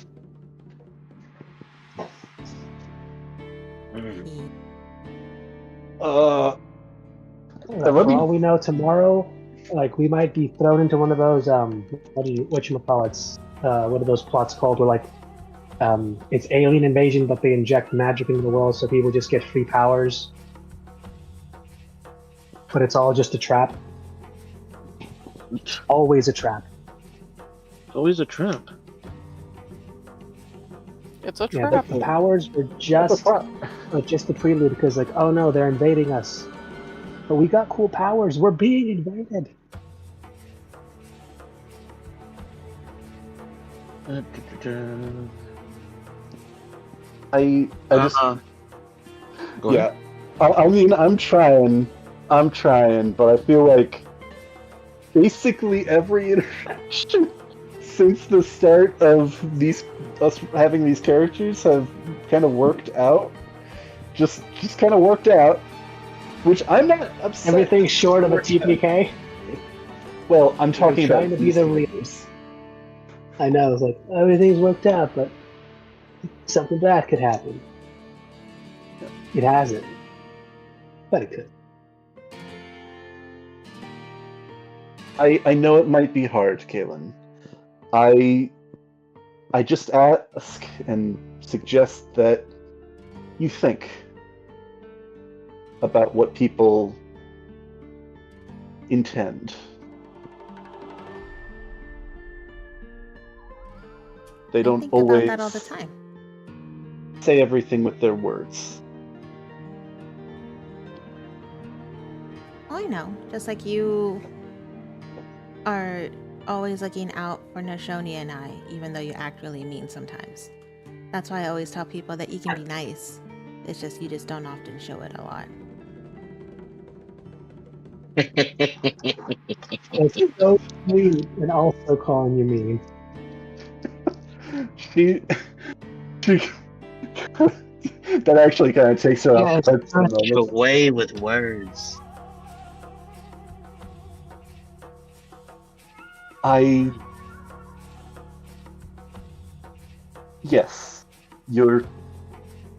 Uh, For let me- all we know, tomorrow, like we might be thrown into one of those whatchamacallits, what are those plots called? Where like it's alien invasion, but they inject magic into the world, so people just get free powers. But it's all just a trap. Always a trap. It's always a trap. It's a Yeah, trap. the powers were just the prelude, because like, oh no, they're invading us. But we got cool powers. We're being invaded. I just Go yeah. ahead. I mean, I'm trying, but I feel like basically every interaction since the start of us having these characters have kind of worked out. Just kind of worked out, which I'm not upset. Everything short of a TPK. Well, I'm talking You're trying about to be the real. I know, it's like everything's worked out, but something bad could happen. It hasn't, but it could. I know it might be hard, Kaylin. I just ask and suggest that you think about what people intend. They don't think always about that all the time. say everything with their words. Oh, I know. Just like you are always looking out for Nashoni and I, even though you act really mean sometimes. That's why I always tell people that you can be nice. It's just you just don't often show it a lot. It's so sweet and also calling you mean. She that actually kind of takes her Yeah, off guard for a moment. Away with words. Yes, you're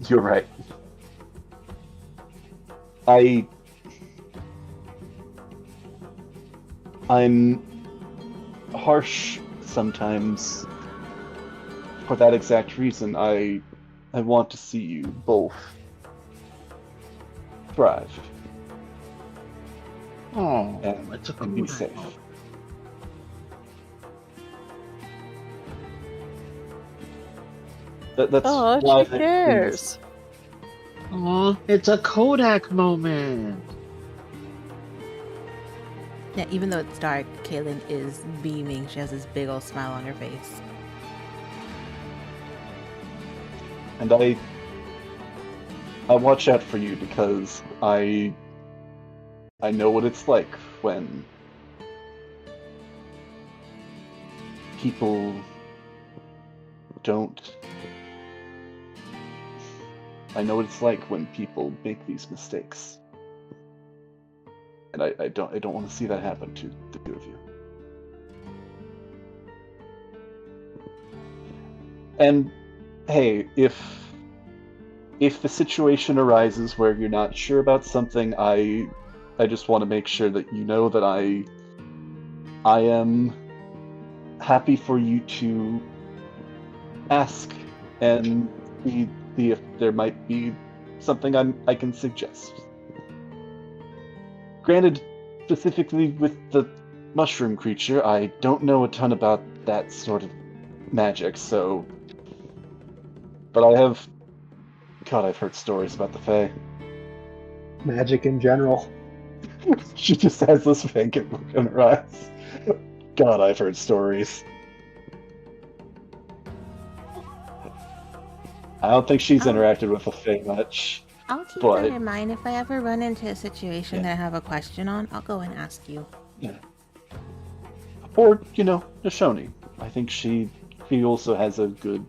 right. I'm harsh sometimes for that exact reason. I want to see you both thrive Oh, and it's a be safe. That's Oh, why she cares. Oh, it's a Kodak moment. Yeah, even though it's dark, Kaylin is beaming. She has this big old smile on her face. And I watch out for you because I know what it's like when people don't. I know what it's like when people make these mistakes, and I don't want to see that happen to the two of you. And hey, if the situation arises where you're not sure about something, I just want to make sure that you know that I am happy for you to ask and see if there might be something I can suggest. Granted, specifically with the mushroom creature, I don't know a ton about that sort of magic, so... But I've heard stories about the Fae. Magic in general. She just has this vacant look in her eyes. God, I've heard stories. I don't think she's interacted with the Fae much. I'll keep But- that in mind. If I ever run into a situation that I have a question on, I'll go and ask you. Yeah. Or, Nashoni. I think she also has a good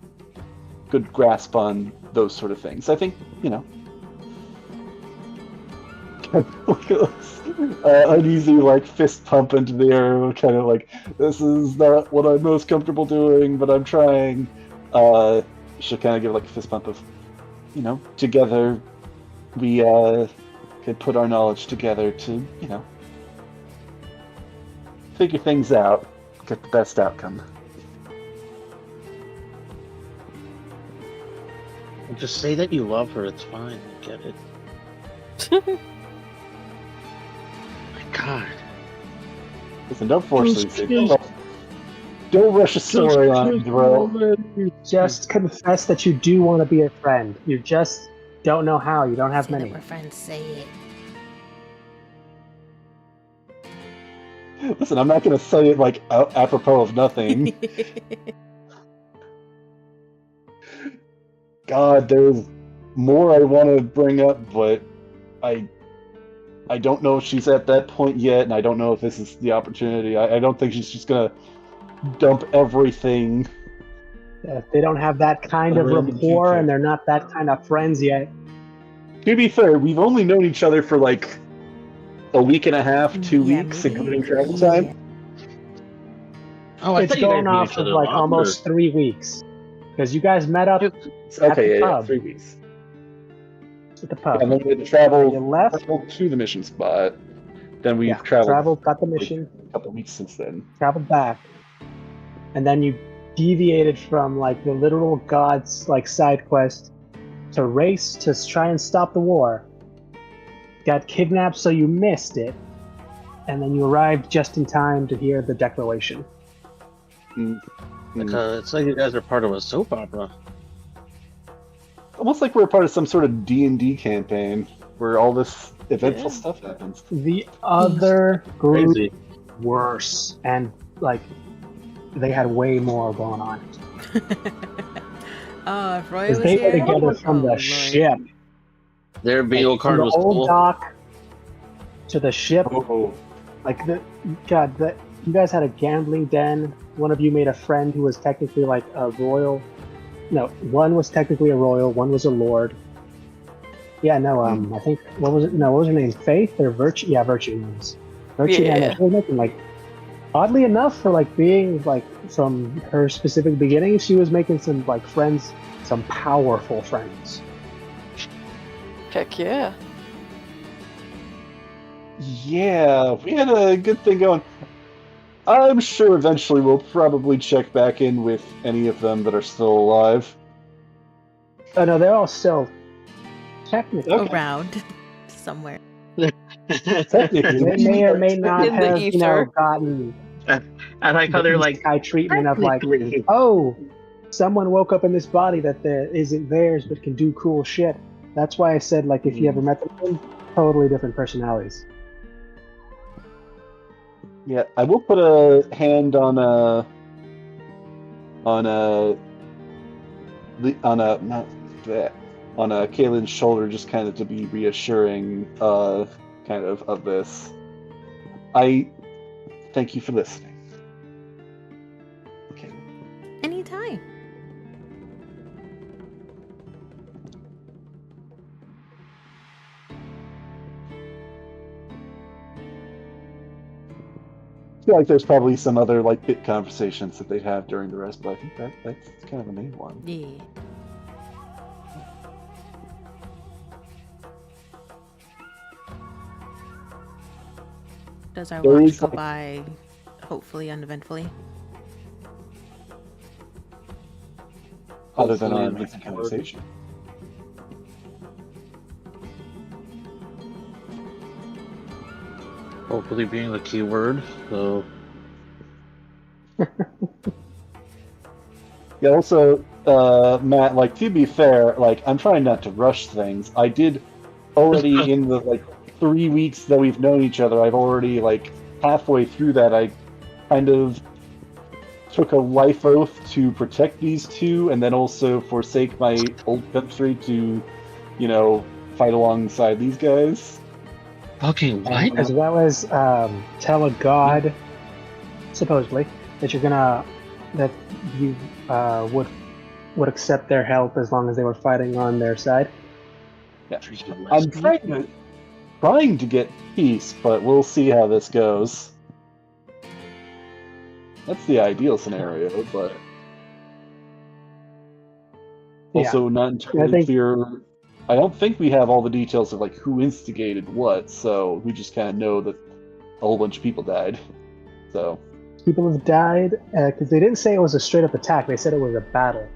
grasp on those sort of things. I think, look at this uneasy, fist pump into the air, kind of like, this is not what I'm most comfortable doing, but I'm trying. She'll kind of give a fist pump of, together we could put our knowledge together to, figure things out, get the best outcome. Just say that you love her. It's fine. I get it. My God. Listen, don't force these things. Don't rush a story on me, bro. Just confess that you do want to be a friend. You just don't know how. You don't have Say many. that we're friends. Say it. Listen, I'm not going to say it apropos of nothing. God, there's more I want to bring up, but I don't know if she's at that point yet, and I don't know if this is the opportunity. I don't think she's just gonna dump everything. They don't have that kind of Random rapport, future. and they're not that kind of friends yet. To be fair, we've only known each other for like a week and a half, 2 Yeah, weeks, maybe. including travel time. Yeah. Oh, I It's thought you guys going knew off each of other like longer. almost 3 weeks, because you guys met up at Okay, the yeah, pub. 3 weeks. the pub. And then we had to travel, You left? to the mission spot. Then we've Yeah, traveled got the like, mission, a couple weeks since then. traveled back, and then you deviated from like the literal gods like side quest to race to try and stop the war. Got kidnapped, so you missed it, and then you arrived just in time to hear the declaration. It's like you guys are part of a soap opera. Almost like we're part of some sort of D&D campaign where all this eventful stuff happens. The other group Crazy. worse, and like they had way more going on. Oh, if Roy Because was they here. were together from Oh, the Lord. ship. Their bingo Like, from card the was old full. dock to the ship. Oh, Like you guys had a gambling den. One of you made a friend who was technically like a royal. No, one was technically a royal. One was a lord. Yeah, no. I think what was it? No, what was her name? Faith or Virtue? Yeah, Virtue names. Virtue. Yeah. Yeah. She was making like, oddly enough, for like being like from her specific beginning, she was making some like friends, some powerful friends. Heck yeah. yeah, we had a good thing going. I'm sure eventually we'll probably check back in with any of them that are still alive. Oh no, they're all still technically. Okay. Around somewhere. Technically, They may or may not In the have, ether. gotten I like how they're like, high treatment of like, technically. oh, someone woke up in this body that isn't theirs but can do cool shit. That's why I said like if you ever met them, totally different personalities. Yeah, I will put a hand on not that, on Kaylin's shoulder, just kind of to be reassuring, kind of this. I thank you for listening. Okay. Anytime. I feel like there's probably some other like bit conversations that they'd have during the rest, but I think that's kind of the main one. Yeah. Does our There watch is, go like- by hopefully uneventfully? Other than Hopefully our my recent keyboard. conversation. hopefully being the key word. So Yeah, also, Matt, like, to be fair, like, I'm trying not to rush things. I did already, in the, like, 3 weeks that we've known each other, I've already, like, halfway through that, I kind of took a life oath to protect these two, and then also forsake my old country to, you know, fight alongside these guys. fucking what? As well as tell a god, supposedly, that you're gonna that you would accept their help as long as they were fighting on their side. I'm trying to get peace, but we'll see how this goes. That's the ideal scenario, but also not entirely think- clear. I don't think we have all the details of like who instigated what, so we just kind of know that a whole bunch of people died. So People have died because they didn't say it was a straight up attack. They said it was a battle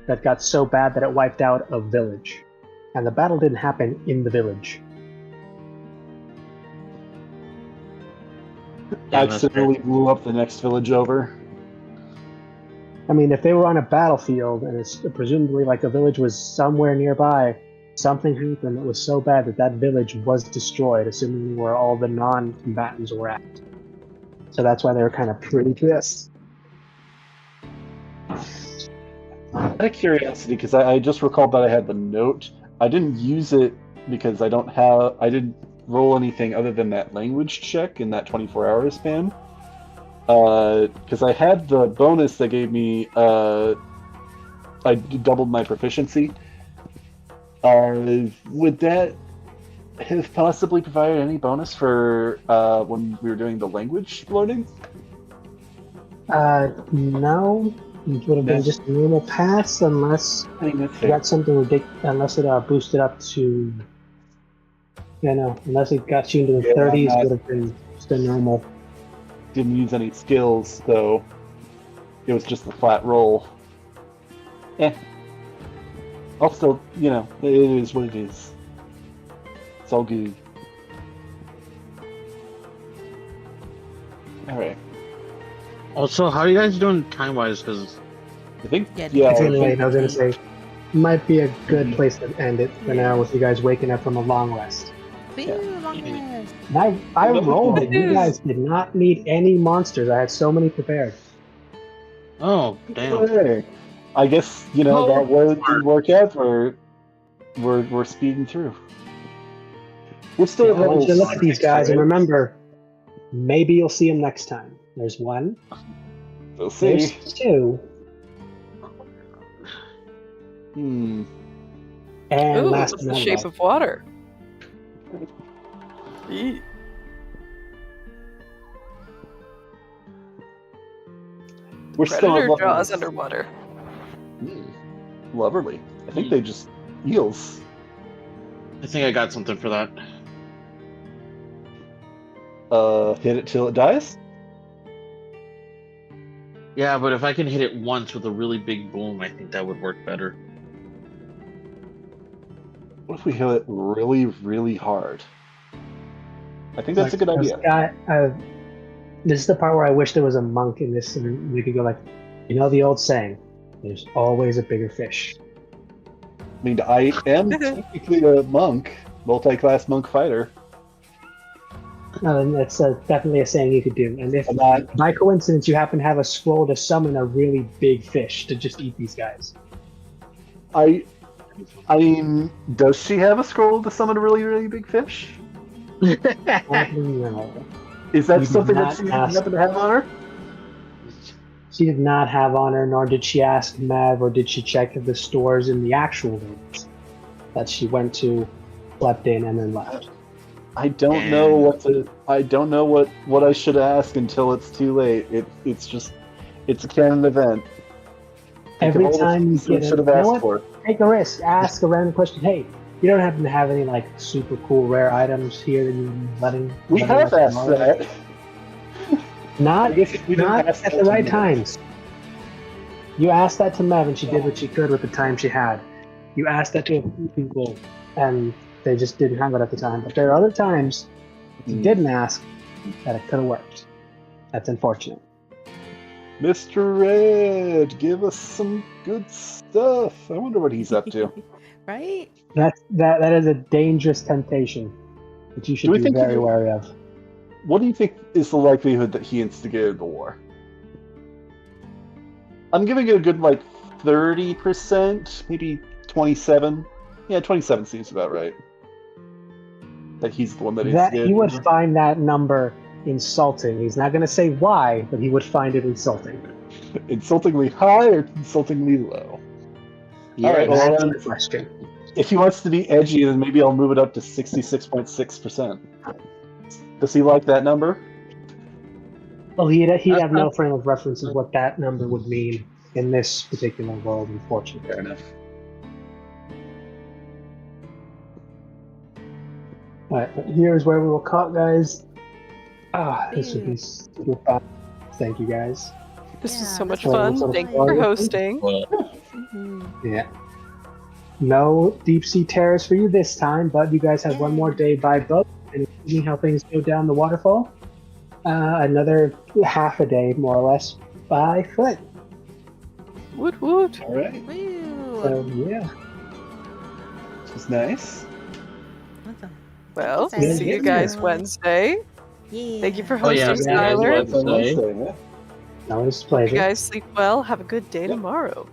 that got so bad that it wiped out a village, and the battle didn't happen in the village. Yeah, that's accidentally blew up the next village over. I mean, if they were on a battlefield and it's presumably like a village was somewhere nearby, something happened that was so bad that that village was destroyed, assuming where all the non-combatants were at. So that's why they were kind of pretty pissed. Out of curiosity, because I just recalled that I had the note. I didn't use it because I didn't roll anything other than that language check in that 24-hour span. because I had the bonus that gave me, I doubled my proficiency. Would that have possibly provided any bonus for when we were doing the language learning? No. It would have been just a normal pass unless I think that's you fair. got something ridiculous. Unless it boosted up to, unless it got you into the Yeah, 30s, not- it would have been just a normal. Didn't use any skills, though. It was just a flat roll. Also, it is what it is. It's all good. Alright. Also, how are you guys doing time-wise? Because I think, Yeah, yeah, It's I really late. think, I was going to say, might be a good place to end it for now with you guys waking up from a long rest. Woo, Yeah. long rest. And I rolled it. You Woohoo. guys did not need any monsters. I had so many prepared. oh damn, hey, I guess, Oh, that didn't work out. We're speeding through. We're still at I want you to level look at these 6, guys and right? remember, maybe you'll see them next time. There's one. We'll see. There's two. Hmm. And Ooh, last it's but the not shape least, of water. Eee. We're still at Predator level jaws 6. underwater. Loverly. I think they just eels. I think I got something for that. Hit it till it dies? Yeah, but if I can hit it once with a really big boom, I think that would work better. What if we hit it really, really hard? I think that's a good idea. This is the part where I wish there was a monk in this, and we could go like, the old saying, "There's always a bigger fish." I mean, I am technically a monk, multi-class monk fighter. No, that's definitely a saying you could do. And if I'm not. by coincidence you happen to have a scroll to summon a really big fish to just eat these guys, I mean, does she have a scroll to summon a really, really big fish? no. Is that You did something that not she ask. happened to have on her? She did not have on her, nor did she ask Mav, or did she check the stores in the actual rooms that she went to, slept in, and then left. I don't know what to. I don't know what I should ask until it's too late. It's a canon event. Think Every of all the time you things we get should have you know asked what? for. Take a risk. Ask a random question. Hey, you don't happen to have any like super cool rare items here that you're letting? We have letting us asked know? that. Not, I guess if we didn't not ask at that the to right Mav. times. You asked that to Mev, and she did what she could with the time she had. You asked that to a few people, and they just didn't have it at the time. But there are other times you didn't ask that it could have worked. That's unfortunate. Mr. Red, give us some good stuff. I wonder what he's up to. Right? That is a dangerous temptation that you should Do we be think very he- wary of. What do you think is the likelihood that he instigated the war? I'm giving it a good 30%, maybe 27. Yeah, 27 seems about right. That he's the one that That instigated. he would the war. find that number insulting. He's not going to say why, but he would find it insulting. Insultingly high or insultingly low? Yeah, All right, well, That's then, the question. if he wants to be edgy, then maybe I'll move it up to 66.6%. Does he like that number? Well, he'd have no frame of reference of what that number would mean in this particular world, unfortunately. Fair enough. Alright, but here's where we will cut, guys. This would be super fun. Thank you, guys. This is Yeah, so much this was fun. sort of Thank you for fun. hosting. Mhm. Yeah. No deep sea terrors for you this time, but you guys have one Yay. more day by boat and see how things go down the waterfall. Another half a day, more or less, by foot. Woot woot. All right, Woo! So yeah. this is nice. Awesome. Well, Thank you, see you Skylar. guys Wednesday. Yeah. Thank you for Oh, yeah. hosting, Yeah. Skylar. Wednesday. Wednesday, yeah. Always a You pleasure. guys sleep well. Have a good day tomorrow.